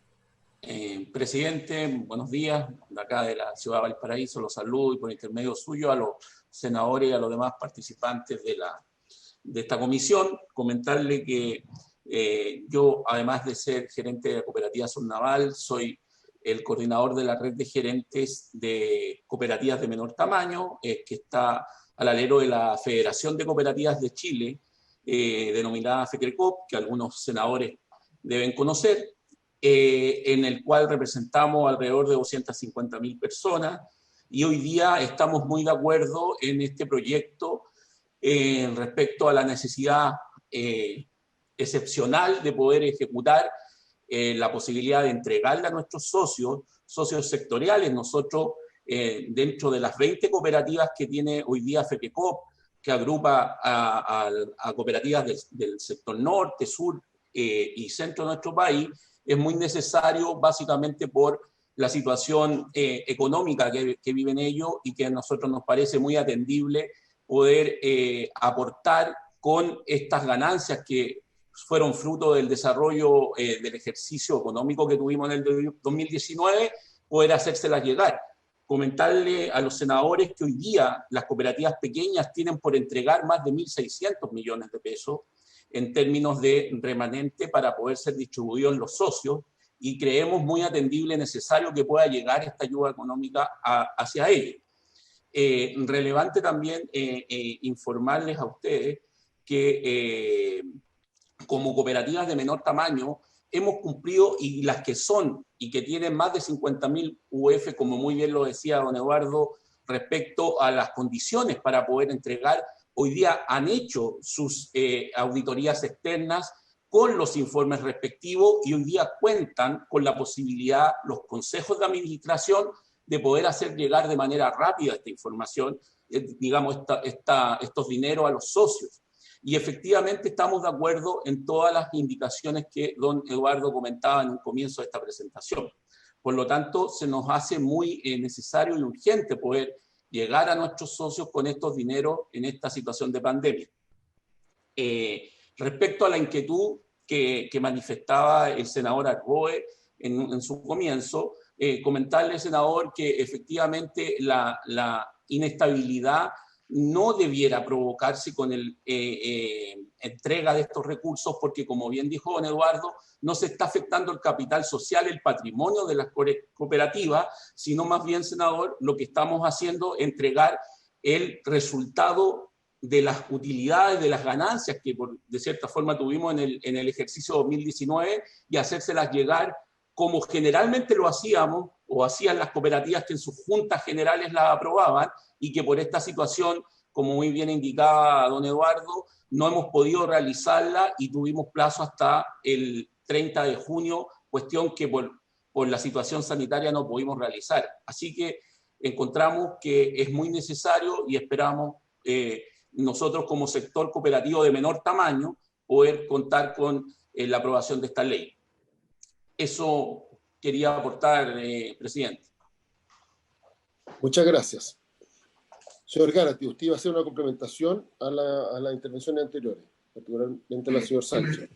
Presidente, buenos días. De acá de la ciudad de Valparaíso los saludo y por intermedio suyo a los senadores y a los demás participantes de esta comisión. Comentarle que yo, además de ser gerente de la cooperativa Surnaval, soy el coordinador de la red de gerentes de cooperativas de menor tamaño, que está al alero de la Federación de Cooperativas de Chile, denominada FECRECOP, que algunos senadores deben conocer, en el cual representamos alrededor de 250.000 personas, y hoy día estamos muy de acuerdo en este proyecto respecto a la necesidad excepcional de poder ejecutar la posibilidad de entregarle a nuestros socios sectoriales. Nosotros, dentro de las 20 cooperativas que tiene hoy día FECRECOP, que agrupa a cooperativas del sector norte, sur y centro de nuestro país, es muy necesario básicamente por la situación económica que viven ellos, y que a nosotros nos parece muy atendible poder aportar con estas ganancias que fueron fruto del desarrollo del ejercicio económico que tuvimos en el 2019, poder hacérselas llegar. Comentarle a los senadores que hoy día las cooperativas pequeñas tienen por entregar más de 1.600 millones de pesos en términos de remanente para poder ser distribuidos en los socios, y creemos muy atendible y necesario que pueda llegar esta ayuda económica hacia ellos. Relevante también informarles a ustedes que como cooperativas de menor tamaño hemos cumplido, y las que son y que tienen más de 50.000 UF, como muy bien lo decía don Eduardo, respecto a las condiciones para poder entregar, hoy día han hecho sus auditorías externas con los informes respectivos, y hoy día cuentan con la posibilidad, los consejos de administración, de poder hacer llegar de manera rápida esta información, digamos, estos dineros a los socios. Y efectivamente estamos de acuerdo en todas las indicaciones que don Eduardo comentaba en un comienzo de esta presentación. Por lo tanto, se nos hace muy necesario y urgente poder llegar a nuestros socios con estos dineros en esta situación de pandemia. Respecto a la inquietud que manifestaba el senador Arboe en su comienzo, comentarle, senador, que efectivamente la inestabilidad no debiera provocarse con la entrega de estos recursos, porque, como bien dijo don Eduardo, no se está afectando el capital social, el patrimonio de las cooperativas, sino más bien, senador, lo que estamos haciendo es entregar el resultado de las utilidades, de las ganancias que de cierta forma tuvimos en el ejercicio 2019, y hacérselas llegar como generalmente lo hacíamos, o hacían las cooperativas que en sus juntas generales las aprobaban, y que por esta situación, como muy bien indicaba don Eduardo, no hemos podido realizarla y tuvimos plazo hasta el 30 de junio, cuestión que por la situación sanitaria no pudimos realizar. Así que encontramos que es muy necesario, y esperamos nosotros como sector cooperativo de menor tamaño poder contar con la aprobación de esta ley. Eso quería aportar, presidente. Muchas gracias. Señor Gárate, usted iba a hacer una complementación a las intervenciones anteriores, particularmente la señora Sánchez.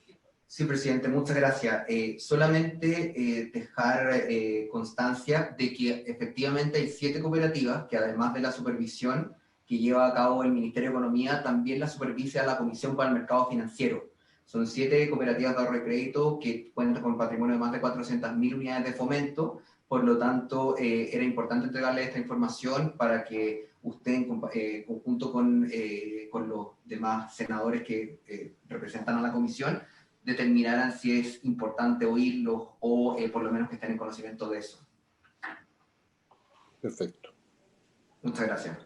Sí, presidente, muchas gracias. Solamente dejar constancia de que efectivamente hay 7 cooperativas que, además de la supervisión que lleva a cabo el Ministerio de Economía, también la supervisa la Comisión para el Mercado Financiero. Son 7 cooperativas de ahorro y crédito que cuentan con patrimonio de más de 400.000 unidades de fomento. Por lo tanto, era importante entregarle esta información para que usted, en conjunto con los demás senadores que representan a la comisión, determinaran si es importante oírlos o por lo menos que estén en conocimiento de eso. Perfecto. Muchas gracias.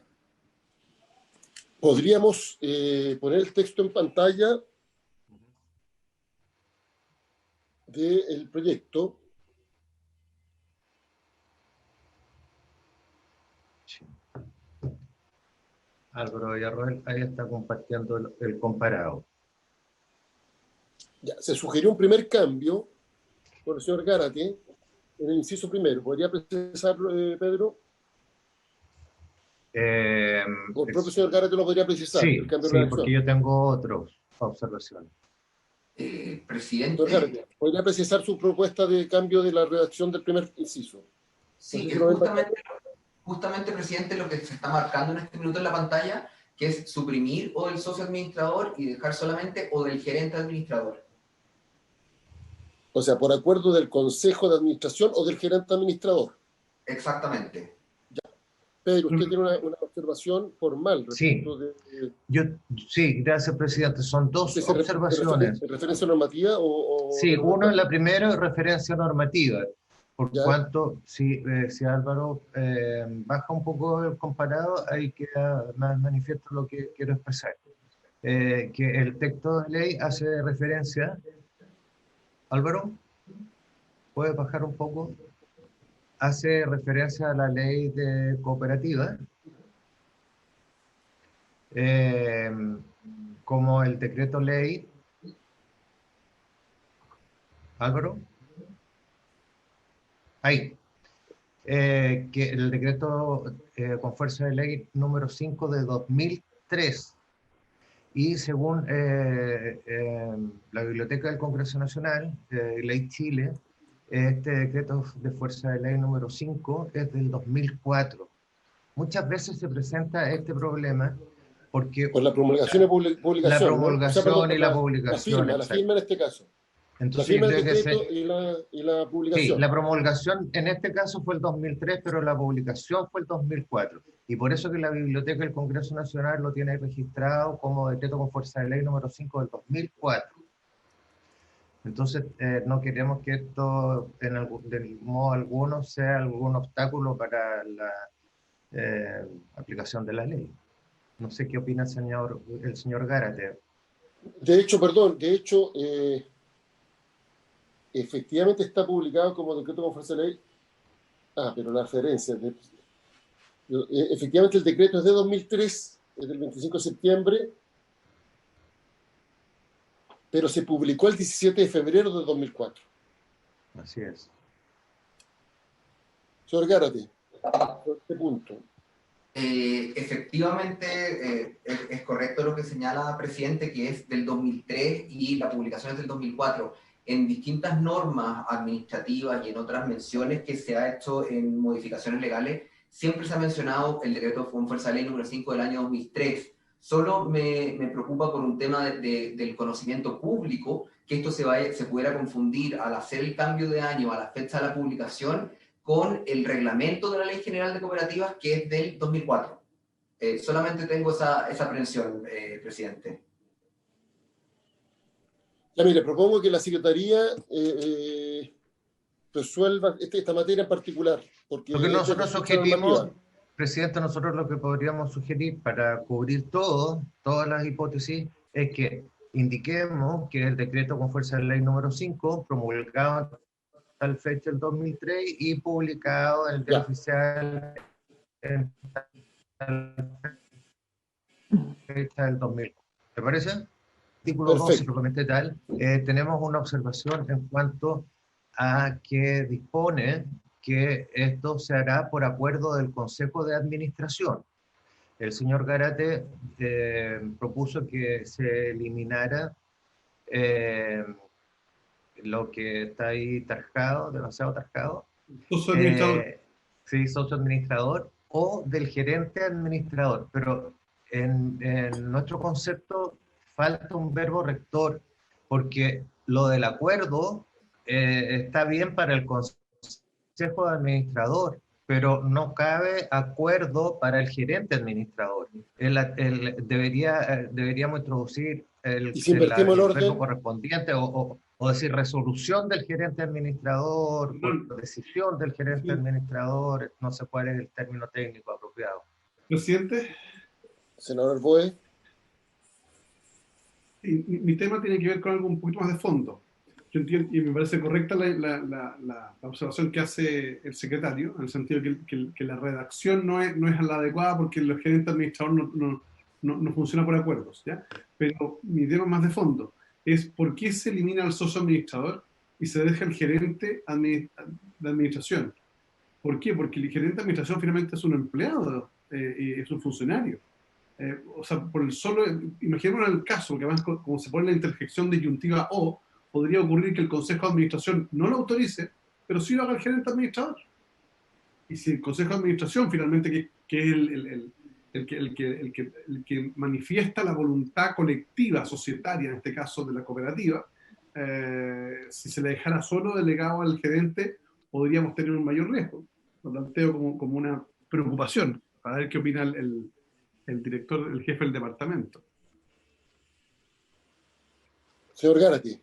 ¿Podríamos poner el texto en pantalla del proyecto? Álvaro Villarroel, ahí está compartiendo el comparado. Ya, se sugirió un primer cambio por el señor Gárate en el inciso primero. ¿Podría precisar, Pedro? O el propio señor Gárate lo podría precisar, Sí, el cambio de sí, redacción. porque yo tengo otras observaciones. Presidente. Señor Gárate, ¿podría precisar su propuesta de cambio de la redacción del primer inciso? Sí, No sé es si lo ven justamente, presidente, lo que se está marcando en este minuto en la pantalla, que es suprimir o del socio administrador y dejar solamente o del gerente administrador. O sea, por acuerdo del Consejo de Administración o del gerente administrador. Exactamente. Pedro, usted tiene una observación formal respecto Sí, gracias, presidente. Son dos observaciones. ¿De referencia normativa o sí, uno es la primera, referencia normativa. Por cuanto, si Álvaro baja un poco el comparado, ahí queda más manifiesto lo que quiero expresar. Que el texto de ley hace referencia... Álvaro, ¿puedes bajar un poco? Hace referencia a la ley de cooperativa, como el decreto ley. Álvaro, ahí, que el decreto con fuerza de ley número 5 de 2003, y según la Biblioteca del Congreso Nacional, Ley Chile, este decreto de fuerza de ley número 5 es del 2004. Muchas veces se presenta este problema porque... Por la promulgación y publicación. La promulgación, ¿no? O sea, perdón, y la publicación. La firma en este caso. Entonces, la firma del decreto y la publicación. Sí, la promulgación en este caso fue el 2003, pero la publicación fue el 2004. Y por eso que la Biblioteca del Congreso Nacional lo tiene registrado como decreto con fuerza de ley número 5 del 2004. Entonces, no queremos que esto, de modo alguno, sea algún obstáculo para la aplicación de la ley. No sé qué opina el señor Gárate. De hecho, efectivamente está publicado como decreto con fuerza de ley. Pero la referencia. Efectivamente, el decreto es de 2003, es del 25 de septiembre, pero se publicó el 17 de febrero de 2004. Así es. Señor Gárate, por este punto. Efectivamente, es correcto lo que señala, presidente, que es del 2003 y la publicación es del 2004. En distintas normas administrativas y en otras menciones que se ha hecho en modificaciones legales, siempre se ha mencionado el decreto con fuerza de ley número 5 del año 2003. Solo me preocupa por un tema del conocimiento público, que esto se pudiera confundir al hacer el cambio de año a la fecha de la publicación con el reglamento de la Ley General de Cooperativas, que es del 2004. Solamente tengo esa aprensión, presidente. Ya, mire, propongo que la Secretaría resuelva esta materia en particular. Porque nosotros sugerimos, presidente, nosotros lo que podríamos sugerir para cubrir todas las hipótesis, es que indiquemos que el decreto con fuerza de ley número 5, promulgado tal fecha del 2003 y publicado en el diario oficial en tal fecha del 2004. ¿Te parece? Artículo 12, propiamente tal, tenemos una observación en cuanto a que dispone que esto se hará por acuerdo del Consejo de Administración. El señor Gárate propuso que se eliminara lo que está ahí tarjado, demasiado tarjado. Socio administrador. Sí, socio administrador o del gerente administrador, pero en nuestro concepto falta un verbo rector, porque lo del acuerdo está bien para el Consejo Administrador, pero no cabe acuerdo para el gerente administrador. Deberíamos introducir el verbo correspondiente o decir resolución del gerente administrador, o decisión del gerente administrador, no sé cuál es el término técnico apropiado. Presidente. Senador Boe. Mi tema tiene que ver con algo un poquito más de fondo. yo entiendo, y me parece correcta la observación que hace el secretario, en el sentido que la redacción no es la adecuada porque el gerente administrador no funciona por acuerdos, ¿ya? Pero mi tema más de fondo es por qué se elimina al socio administrador y se deja el gerente de administración. ¿Por qué? Porque el gerente de administración finalmente es un empleado, es un funcionario. O sea, por el solo, imaginémonos el caso, que además como se pone la interjección de disyuntiva o, podría ocurrir que el Consejo de Administración no lo autorice, pero sí lo haga el gerente administrador. Y si el Consejo de Administración finalmente, que es el que manifiesta la voluntad colectiva, societaria, en este caso de la cooperativa, si se le dejara solo delegado al gerente, podríamos tener un mayor riesgo. Lo planteo como una preocupación, para ver qué opina el director, el jefe del departamento. Señor Gárate.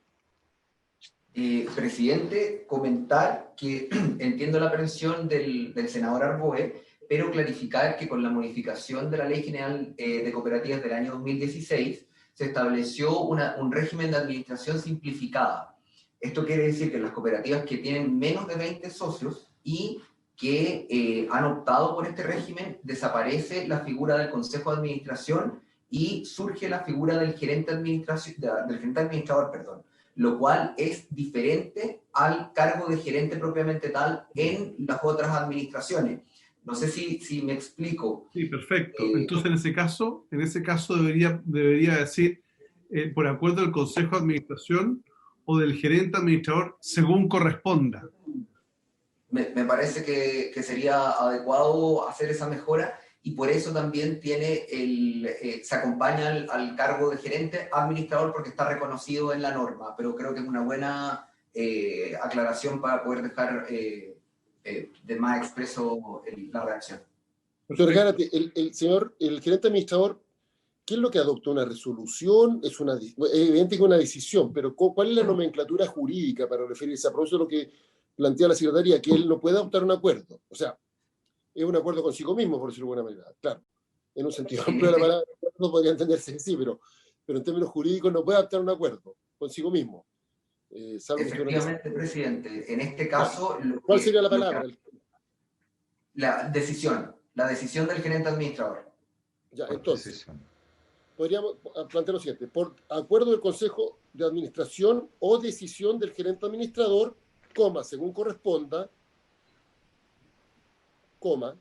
Presidente, comentar que entiendo la aprensión del senador Arboe, pero clarificar que con la modificación de la Ley General de Cooperativas del año 2016 se estableció un régimen de administración simplificada. Esto quiere decir que las cooperativas que tienen menos de 20 socios y que han optado por este régimen, desaparece la figura del Consejo de Administración y surge la figura del gerente administrador, perdón, lo cual es diferente al cargo de gerente propiamente tal en las otras administraciones. No sé si me explico. Sí, perfecto. Entonces, en ese caso debería decir, por acuerdo del Consejo de Administración o del gerente administrador, según corresponda. Me parece que sería adecuado hacer esa mejora, y por eso también se acompaña al cargo de gerente administrador, porque está reconocido en la norma, pero creo que es una buena aclaración para poder dejar de más expreso la reacción. Doctor Gárate, el gerente administrador, ¿qué es lo que adopta? ¿Una resolución? Es evidente que es una decisión, pero ¿cuál es la nomenclatura jurídica para referirse a propósito de lo que plantea la Secretaría, que él no puede adoptar un acuerdo? O sea, es un acuerdo consigo mismo, por decirlo de alguna manera. Claro, en un sentido amplio de la palabra, no podría entenderse que sí, pero en términos jurídicos no puede adoptar un acuerdo consigo mismo. Efectivamente, presidente. En este caso... ¿Cuál sería la palabra? La decisión del gerente administrador. Ya, entonces, podríamos plantear lo siguiente: por acuerdo del Consejo de Administración o decisión del gerente administrador, coma, según corresponda, coma,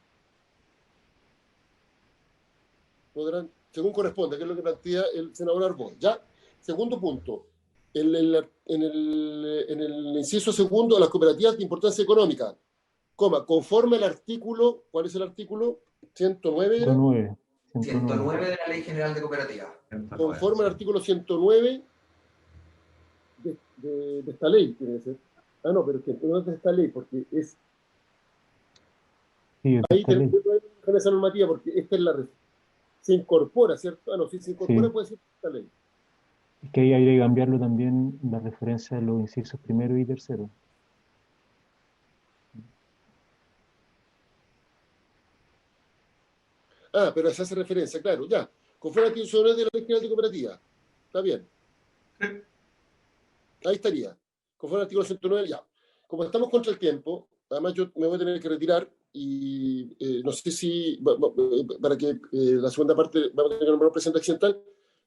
podrán, según corresponda, que es lo que plantea el senador Arbón. Ya, segundo punto, en el inciso segundo, las cooperativas de importancia económica, coma, conforme al artículo, ¿cuál es el artículo? 109. 109 de la Ley General de Cooperativas. Conforme al artículo 109 de esta ley, tiene que ser. Ah, no, pero es que no es de esta ley, porque es... Sí, ahí tenemos esa normativa, porque esta es se incorpora, ¿cierto? Ah, no, si se incorpora, sí, puede ser esta ley. Es que ahí hay que cambiarlo también, la referencia a los incisos primero y tercero. Ah, pero se hace referencia, claro, ya. Conforme a la actividad de la Ley General de Cooperativa. Está bien. Ahí estaría. Conforme al artículo 109, ya. Como estamos contra el tiempo, además yo me voy a tener que retirar y no sé si, para que la segunda parte vamos a tener que nombrar un presidente accidental,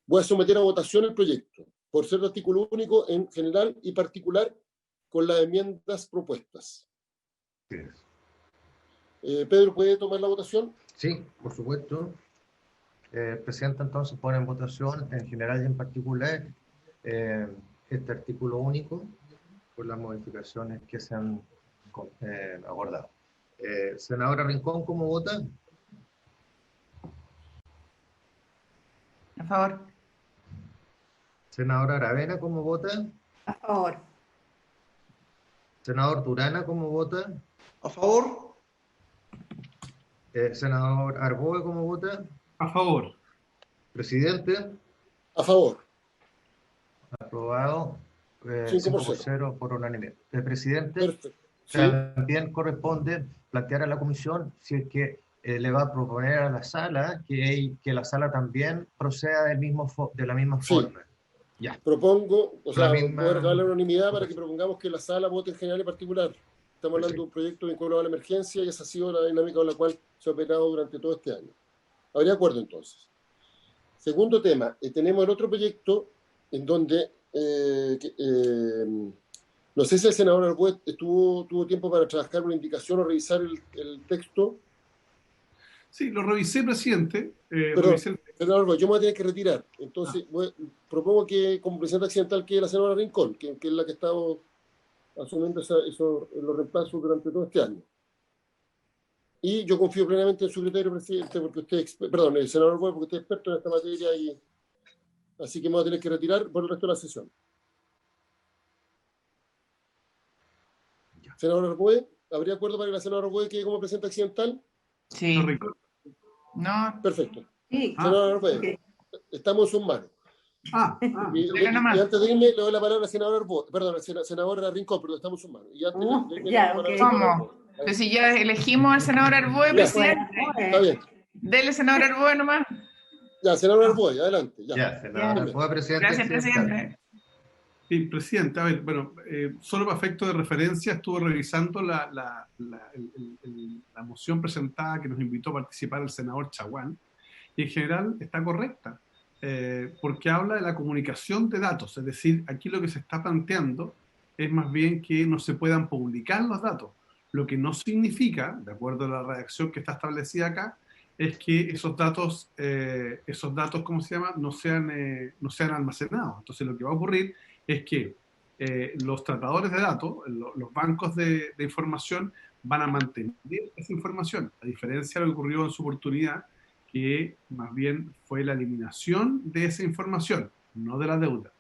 voy a someter a votación el proyecto, por ser de artículo único en general y particular, con las enmiendas propuestas. Pedro, ¿puede tomar la votación? Sí, por supuesto. Presidente, entonces pone en votación en general y en particular este artículo único por las modificaciones que se han abordado. Senadora Rincón, ¿cómo vota? A favor. Senadora Aravena, ¿cómo vota? A favor. Senador Durana, ¿cómo vota? A favor. Senador Arboe, ¿cómo vota? A favor. Presidente. A favor. Aprobado. 5-0 por unanimidad. El presidente. Perfecto. Sí. También corresponde plantear a la comisión si es que le va a proponer a la sala que la sala también proceda de la misma forma. Ya. Propongo, o sea, La misma- poder acabar la unanimidad para que propongamos que la sala vote en general y particular. Estamos hablando de un proyecto vinculado a la emergencia y esa ha sido la dinámica con la cual se ha operado durante todo este año. Habría acuerdo entonces. Segundo tema, tenemos el otro proyecto en donde, no sé si el senador Arbues tuvo tiempo para trabajar una indicación o revisar el texto. Sí, lo revisé, presidente. Pero, Revisé senador Arbues, yo me voy a tener que retirar. Entonces, propongo que como presidenta accidental quede la senadora Rincón, que es la que ha estado asumiendo los reemplazos durante todo este año. Y yo confío plenamente en su criterio, presidente, porque usted perdón, el senador Arbues, porque usted es experto en esta materia, así que me voy a tener que retirar por el resto de la sesión. Senador Arbues, ¿habría acuerdo para que la senadora Arbues quede como presidenta accidental? Sí. No. Perfecto. Sí. Senador Arbues, estamos en sus manos. Y antes de irme, le doy la palabra al senador Arbues, perdón, al senador Rincón, pero estamos en sus manos. Y antes de irme, ya, le doy la palabra al ok. senador ¿Cómo? Entonces, si ya elegimos al senador Arbues, Ya. presidente. Está bien. Dele, senador Arbues, nomás. Ya, senador Arbues, adelante. Ya, senador Arbues, presidente. Gracias, presidente. Sí, presidente, a ver, bueno, solo para efecto de referencia estuve revisando la moción presentada que nos invitó a participar el senador Chaguán, y en general está correcta, porque habla de la comunicación de datos, es decir, aquí lo que se está planteando es más bien que no se puedan publicar los datos, lo que no significa, de acuerdo a la redacción que está establecida acá, es que esos datos, ¿cómo se llama?, no sean almacenados. Entonces lo que va a ocurrir es que los tratadores de datos, los bancos de información, van a mantener esa información, a diferencia de lo que ocurrió en su oportunidad, que más bien fue la eliminación de esa información, no de la deuda.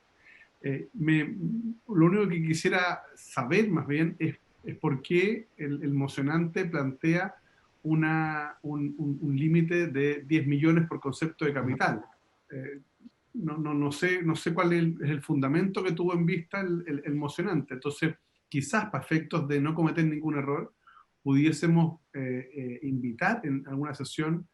Lo único que quisiera saber más bien es por qué el mocionante plantea un límite de 10 millones por concepto de capital. No sé cuál es el fundamento que tuvo en vista el mocionante. Entonces, quizás para efectos de no cometer ningún error, pudiésemos invitar en alguna sesión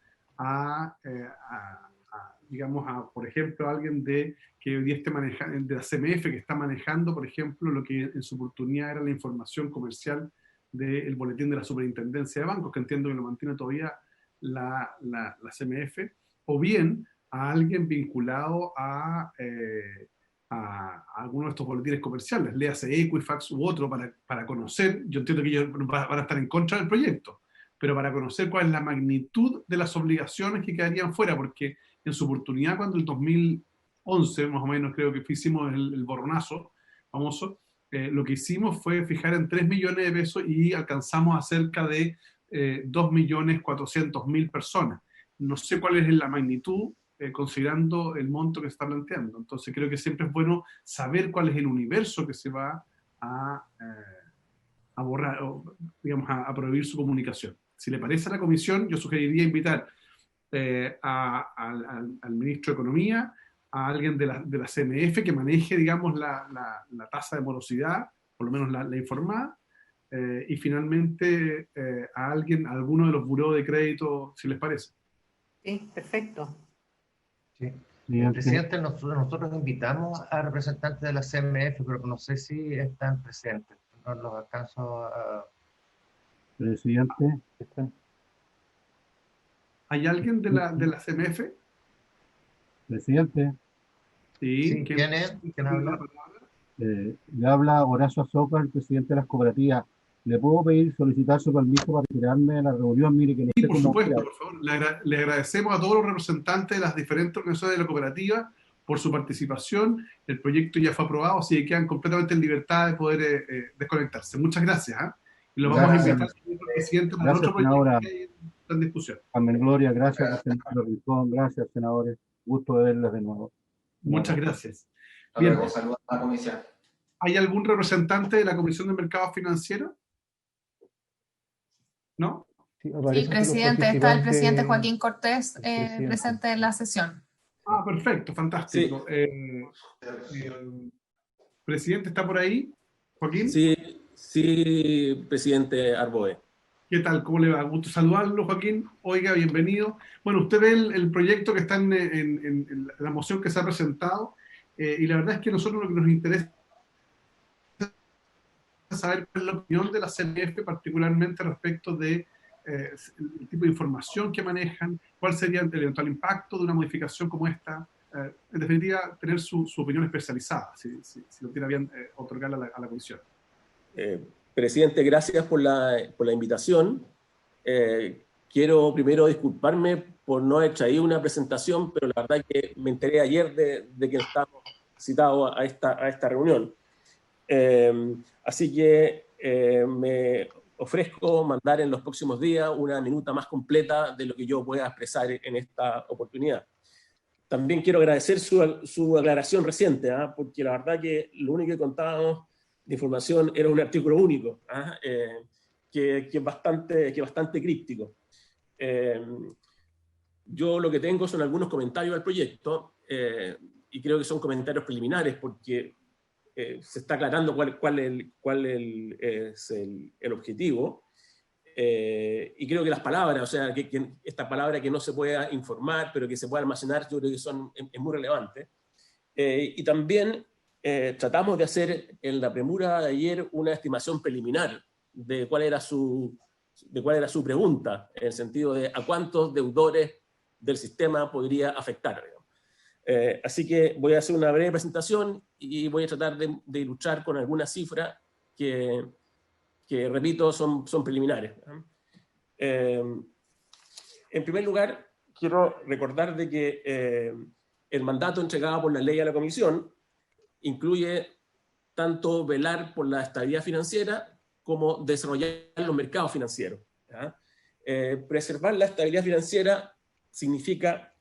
digamos, por ejemplo, a alguien que hoy día esté manejando, de la CMF, que está manejando, por ejemplo, lo que en su oportunidad era la información comercial del boletín de la Superintendencia de Bancos, que entiendo que lo mantiene todavía la CMF, o bien a alguien vinculado a alguno de estos boletines comerciales, léase Equifax u otro, para conocer. Yo entiendo que ellos van a estar en contra del proyecto, pero para conocer cuál es la magnitud de las obligaciones que quedarían fuera, porque en su oportunidad, cuando el 2011, más o menos, creo que hicimos el borronazo famoso, lo que hicimos fue fijar en 3 millones de pesos y alcanzamos a cerca de 2.400.000 personas. No sé cuál es la magnitud, considerando el monto que se está planteando. Entonces creo que siempre es bueno saber cuál es el universo que se va a borrar, o, digamos, a prohibir su comunicación. Si le parece a la comisión, yo sugeriría invitar al ministro de Economía, a alguien de la CMF que maneje, digamos, la tasa de morosidad, por lo menos la informada, y finalmente a alguno de los burós de crédito, si les parece. Sí, perfecto. Sí. Presidente, nosotros invitamos a representantes de la CMF, pero no sé si están presentes. No los alcanzo a... Presidente. ¿Hay alguien de la CMF? Presidente. Sí. ¿Quién es? ¿Quién habla? Le habla Horacio Azoka, el presidente de las cooperativas. ¿Le puedo solicitar su permiso para retirarme de la reunión? Mire, que sí, por supuesto, por favor. Le agradecemos a todos los representantes de las diferentes organizaciones de la cooperativa por su participación. El proyecto ya fue aprobado, así que quedan completamente en libertad de poder desconectarse. Muchas gracias. Y lo vamos a invitar al presidente para otro proyecto que hay en discusión. Amén, Gloria, gracias, senador Rincón, gracias, senadores. Gusto de verles de nuevo. Muchas gracias. Bien. Saludos a la comisión. ¿Hay algún representante de la Comisión de Mercados Financieros? ¿No? Sí, presidente, está el presidente Joaquín Cortés presente en la sesión. Ah, perfecto, fantástico. Sí. ¿Presidente está por ahí? ¿Joaquín? Sí, presidente Arboe. ¿Qué tal? ¿Cómo le va? Gusto saludarlo, Joaquín. Oiga, bienvenido. Bueno, usted ve el proyecto que está en la moción que se ha presentado, y la verdad es que a nosotros lo que nos interesa es saber cuál es la opinión de la CNF, particularmente respecto de el tipo de información que manejan, cuál sería el eventual impacto de una modificación como esta. En definitiva, tener su opinión especializada, si lo tiene bien otorgarla a la comisión. Presidente, gracias por la invitación. Quiero primero disculparme por no haber traído una presentación, pero la verdad es que me enteré ayer de que estamos citados a esta reunión. Así que me ofrezco mandar en los próximos días una minuta más completa de lo que yo pueda expresar en esta oportunidad. También quiero agradecer su aclaración reciente, porque la verdad que lo único que contábamos de información era un artículo único, que es bastante críptico. Yo lo que tengo son algunos comentarios al proyecto, y creo que son comentarios preliminares, porque se está aclarando cuál es el objetivo, y creo que las palabras, o sea, que esta palabra que no se pueda informar, pero que se pueda almacenar, yo creo que es muy relevante. Y también tratamos de hacer en la premura de ayer una estimación preliminar de cuál era su pregunta, en el sentido de a cuántos deudores del sistema podría afectar. Así que voy a hacer una breve presentación y voy a tratar de ilustrar con algunas cifras que repito, son preliminares. En primer lugar, quiero recordar de que el mandato entregado por la ley a la Comisión incluye tanto velar por la estabilidad financiera como desarrollar los mercados financieros. Preservar la estabilidad financiera significa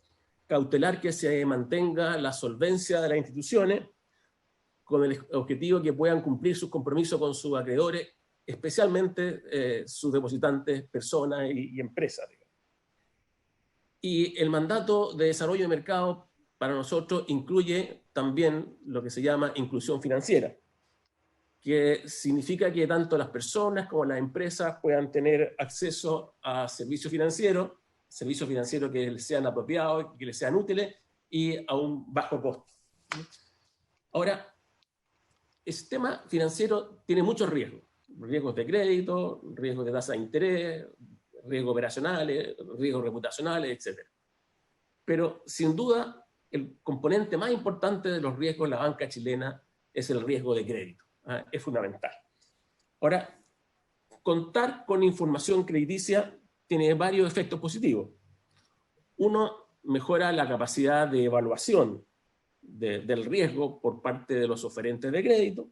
cautelar que se mantenga la solvencia de las instituciones con el objetivo que puedan cumplir sus compromisos con sus acreedores, especialmente sus depositantes, personas y empresas. Y el mandato de desarrollo de mercado para nosotros incluye también lo que se llama inclusión financiera, que significa que tanto las personas como las empresas puedan tener acceso a servicios financieros que les sean apropiados, que les sean útiles y a un bajo costo. Ahora, el sistema financiero tiene muchos riesgos. Riesgos de crédito, riesgos de tasa de interés, riesgos operacionales, riesgos reputacionales, etc. Pero, sin duda, el componente más importante de los riesgos de la banca chilena es el riesgo de crédito. Es fundamental. Ahora, contar con información crediticia tiene varios efectos positivos. Uno, mejora la capacidad de evaluación del riesgo por parte de los oferentes de crédito.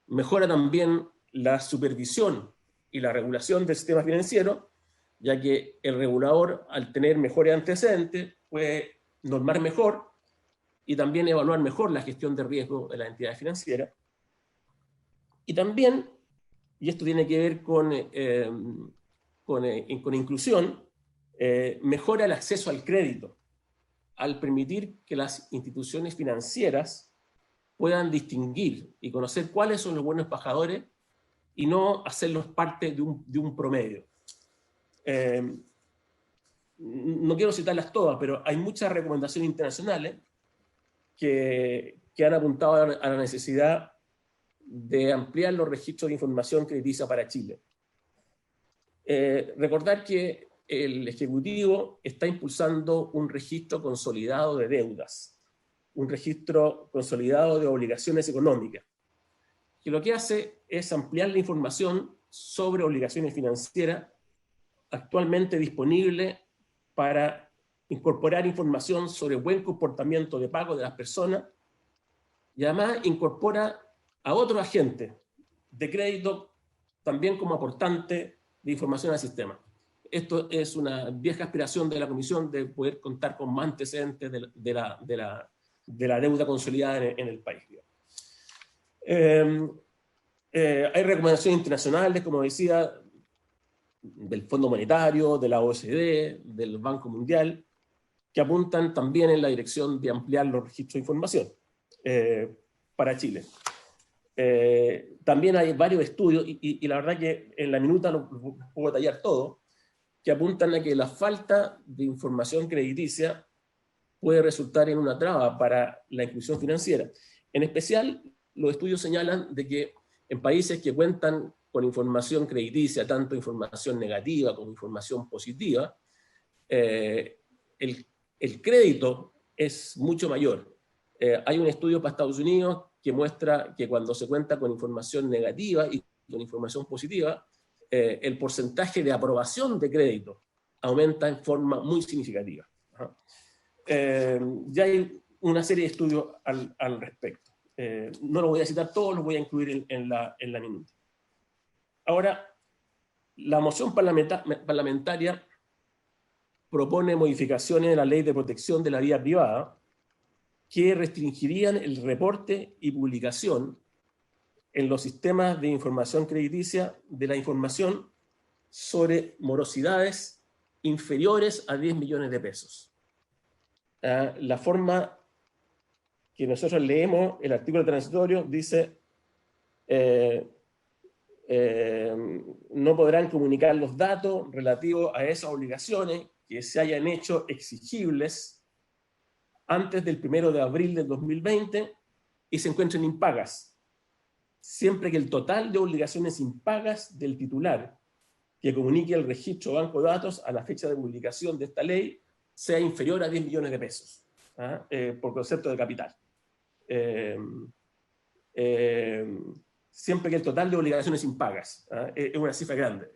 Mejora también la supervisión y la regulación del sistema financiero, ya que el regulador, al tener mejores antecedentes, puede normar mejor y también evaluar mejor la gestión de riesgo de las entidades financieras. Y también, y esto tiene que ver con inclusión, mejora el acceso al crédito, al permitir que las instituciones financieras puedan distinguir y conocer cuáles son los buenos pagadores y no hacerlos parte de un promedio. No quiero citarlas todas, pero hay muchas recomendaciones internacionales que han apuntado a la necesidad de ampliar los registros de información crediticia para Chile. Recordar que el Ejecutivo está impulsando un registro consolidado de deudas, un registro consolidado de obligaciones económicas, que lo que hace es ampliar la información sobre obligaciones financieras actualmente disponible para incorporar información sobre buen comportamiento de pago de las personas y además incorpora a otros agentes de crédito también como aportante de información al sistema. Esto es una vieja aspiración de la Comisión de poder contar con más antecedentes de la deuda consolidada en el país. Hay recomendaciones internacionales, como decía, del Fondo Monetario, de la OSD, del Banco Mundial, que apuntan también en la dirección de ampliar los registros de información para Chile. También hay varios estudios, y la verdad que en la minuta no puedo detallar todo, que apuntan a que la falta de información crediticia puede resultar en una traba para la inclusión financiera. En especial, los estudios señalan de que en países que cuentan con información crediticia, tanto información negativa como información positiva, el crédito es mucho mayor. Hay un estudio para Estados Unidos que muestra que cuando se cuenta con información negativa y con información positiva, el porcentaje de aprobación de crédito aumenta en forma muy significativa. Ya hay una serie de estudios al respecto. No los voy a citar todos, los voy a incluir en la minuta. Ahora, la moción parlamentaria propone modificaciones en la Ley de Protección de la Vida Privada que restringirían el reporte y publicación en los sistemas de información crediticia de la información sobre morosidades inferiores a 10 millones de pesos. La forma que nosotros leemos el artículo transitorio dice no podrán comunicar los datos relativos a esas obligaciones que se hayan hecho exigibles antes del 1 de abril del 2020 y se encuentren impagas, siempre que el total de obligaciones impagas del titular que comunique el registro banco de datos a la fecha de publicación de esta ley sea inferior a 10 millones de pesos, por concepto de capital. Siempre que el total de obligaciones impagas, es una cifra grande.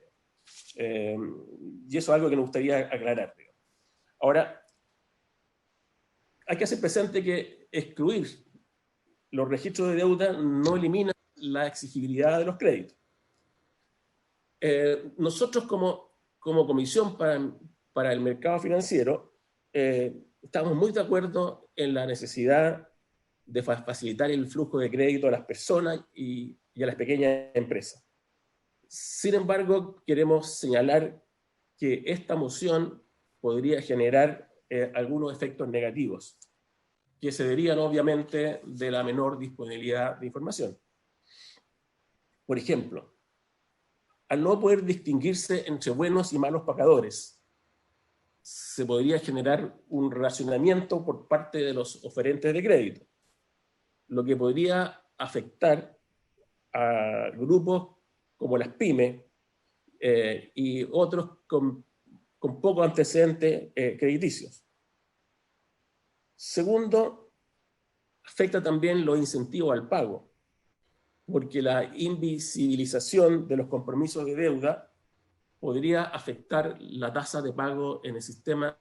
Y eso es algo que nos gustaría aclarar. Ahora, hay que hacer presente que excluir los registros de deuda no elimina la exigibilidad de los créditos. Nosotros como Comisión para el Mercado Financiero estamos muy de acuerdo en la necesidad de facilitar el flujo de crédito a las personas y a las pequeñas empresas. Sin embargo, queremos señalar que esta moción podría generar algunos efectos negativos que se derivan obviamente de la menor disponibilidad de información. Por ejemplo, al no poder distinguirse entre buenos y malos pagadores, se podría generar un racionamiento por parte de los oferentes de crédito, lo que podría afectar a grupos como las pymes y otros con pocos antecedentes crediticios. Segundo, afecta también los incentivos al pago, porque la invisibilización de los compromisos de deuda podría afectar la tasa de pago en el sistema,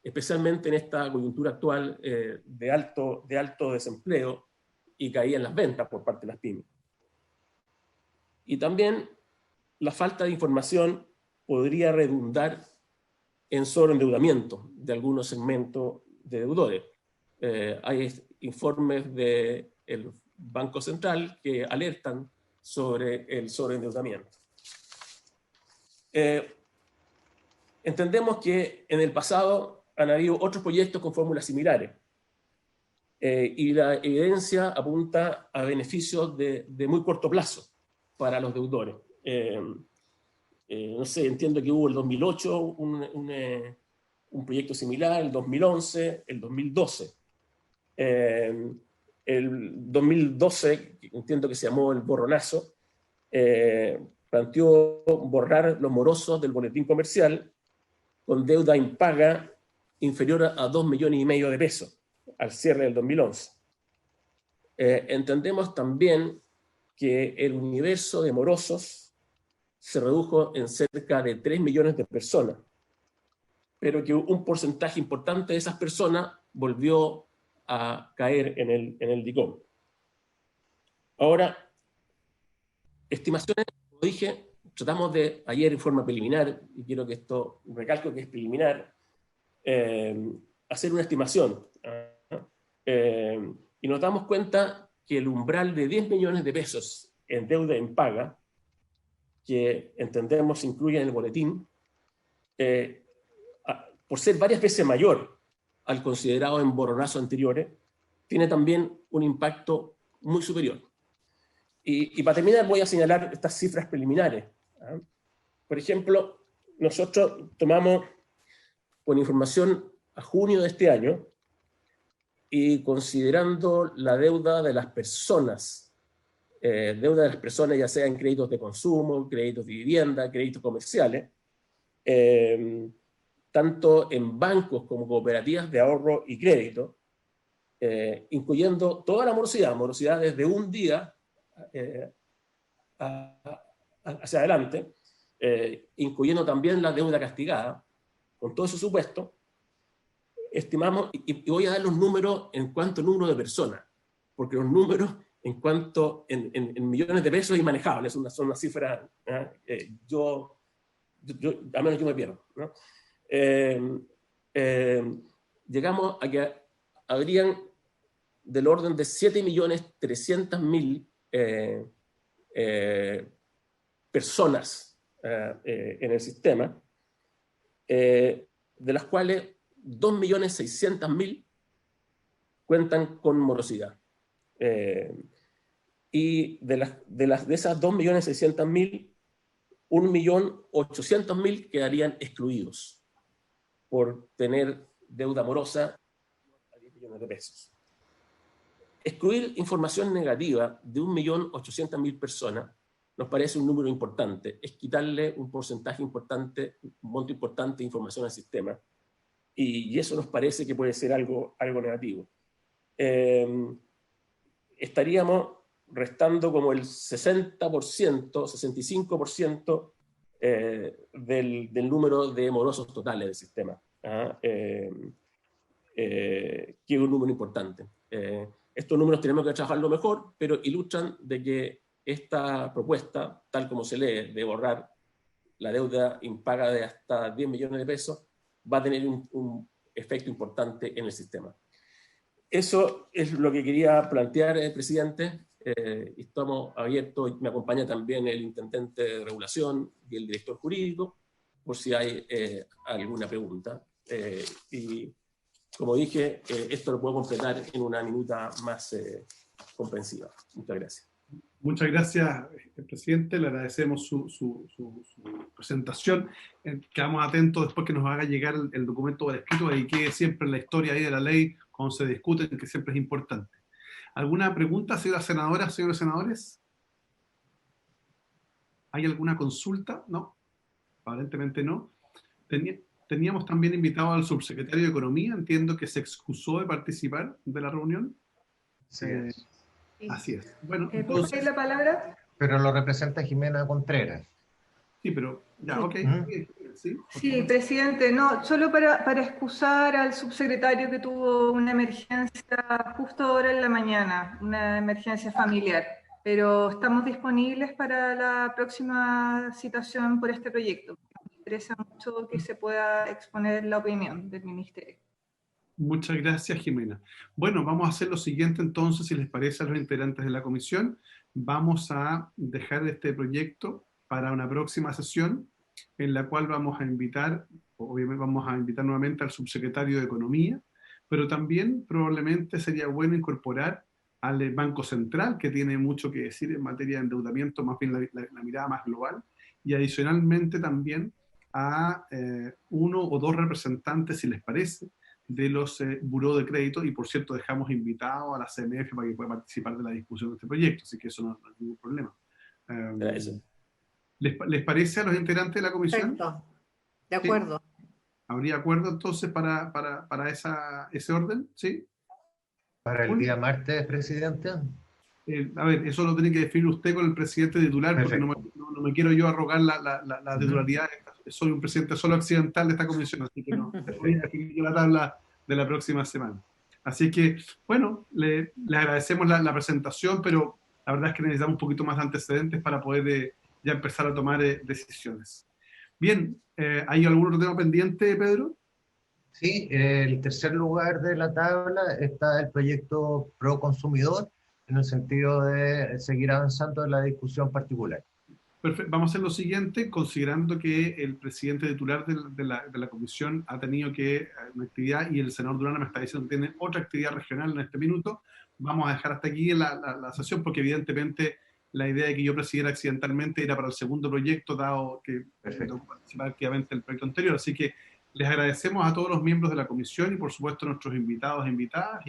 especialmente en esta coyuntura actual de alto desempleo y caída en las ventas por parte de las pymes. Y también la falta de información podría redundar en sobreendeudamiento de algunos segmentos de deudores. Hay informes del Banco Central que alertan sobre el sobreendeudamiento. Entendemos que en el pasado han habido otros proyectos con fórmulas similares y la evidencia apunta a beneficios de muy corto plazo para los deudores. No sé, entiendo que hubo el 2008 un proyecto similar, el 2011, el 2012. El 2012, entiendo que se llamó el borronazo, planteó borrar los morosos del boletín comercial con deuda impaga inferior a 2,5 millones de pesos al cierre del 2011. Entendemos también que el universo de morosos se redujo en cerca de 3 millones de personas, pero que un porcentaje importante de esas personas volvió a caer en el DICOM. Ahora, estimaciones, como dije, tratamos de, ayer en forma preliminar, y quiero que esto recalco que es preliminar, hacer una estimación. Y nos damos cuenta que el umbral de 10 millones de pesos en deuda impaga, que entendemos se incluye en el boletín, por ser varias veces mayor al considerado en borronazos anteriores, tiene también un impacto muy superior. Y para terminar voy a señalar estas cifras preliminares. Por ejemplo, nosotros tomamos con información a junio de este año y considerando la deuda de las personas, ya sea en créditos de consumo, créditos de vivienda, créditos comerciales, tanto en bancos como cooperativas de ahorro y crédito, incluyendo toda la morosidad desde un día hacia adelante, incluyendo también la deuda castigada, con todo ese supuesto, estimamos, y voy a dar los números en cuanto a número de personas, porque los números en cuanto en millones de pesos es inmanejable, son una cifra, a menos yo me pierdo, ¿no? Llegamos a que habrían del orden de 7.300.000 personas en el sistema, de las cuales 2.600.000 cuentan con morosidad. Y de esas 2.600.000, 1.800.000 quedarían excluidos por tener deuda morosa a 10 millones de pesos. Excluir información negativa de 1.800.000 personas nos parece un número importante, es quitarle un porcentaje importante, un monto importante de información al sistema, y eso nos parece que puede ser algo negativo. Estaríamos restando como el 60%, 65% del número de morosos totales del sistema, que es un número importante. Estos números tenemos que trabajarlo mejor, pero ilustran de que esta propuesta, tal como se lee, de borrar la deuda impaga de hasta 10 millones de pesos, va a tener un efecto importante en el sistema. Eso es lo que quería plantear, presidente. Estamos abiertos, me acompaña también el intendente de regulación y el director jurídico, por si hay alguna pregunta. Y como dije, esto lo puedo completar en una minuta más comprensiva. Muchas gracias. Muchas gracias, presidente. Le agradecemos su presentación. Quedamos atentos después que nos haga llegar el documento por escrito y quede siempre en la historia ahí de la ley cuando se discute, que siempre es importante. ¿Alguna pregunta, señora senadora, señores senadores? ¿Hay alguna consulta? No, aparentemente no. Teníamos también invitado al subsecretario de Economía, entiendo que se excusó de participar de la reunión. Sí. Así es. Bueno, ¿puedo pedir la palabra? Pero lo representa Jimena Contreras. Sí, pero ya, ok. Sí, presidente, no, solo para excusar al subsecretario que tuvo una emergencia justo ahora en la mañana, una emergencia familiar, pero estamos disponibles para la próxima citación por este proyecto. Me interesa mucho que se pueda exponer la opinión del Ministerio. Muchas gracias, Jimena. Bueno, vamos a hacer lo siguiente entonces, si les parece a los integrantes de la comisión. Vamos a dejar este proyecto para una próxima sesión, en la cual vamos a invitar, obviamente vamos a invitar nuevamente al subsecretario de Economía, pero también probablemente sería bueno incorporar al Banco Central, que tiene mucho que decir en materia de endeudamiento, más bien la mirada más global, y adicionalmente también a uno o dos representantes, si les parece, de los buró de crédito, y por cierto dejamos invitado a la CMF para que pueda participar de la discusión de este proyecto, así que eso no es ningún problema. ¿Les parece a los integrantes de la comisión? Perfecto, de acuerdo. ¿Sí? ¿Habría acuerdo entonces para ese orden? ¿Sí? ¿Para el día martes, presidente? A ver, eso lo tiene que definir usted con el presidente titular. Perfecto. Porque no me quiero yo arrogar la titularidad. Soy un presidente solo accidental de esta comisión, así que no voy a definir la tabla de la próxima semana. Así que, bueno, le agradecemos la presentación, pero la verdad es que necesitamos un poquito más de antecedentes para poder ya empezar a tomar decisiones. Bien, ¿hay algún otro tema pendiente, Pedro? Sí, en el tercer lugar de la tabla está el proyecto Pro Consumidor, en el sentido de seguir avanzando en la discusión particular. Perfecto. Vamos a hacer lo siguiente, considerando que el presidente titular de la comisión ha tenido una actividad y el senador Durana me está diciendo que tiene otra actividad regional en este minuto. Vamos a dejar hasta aquí la sesión, porque evidentemente la idea de que yo presidiera accidentalmente era para el segundo proyecto, dado que no participar activamente en el proyecto anterior. Así que les agradecemos a todos los miembros de la comisión y por supuesto a nuestros invitados e invitadas.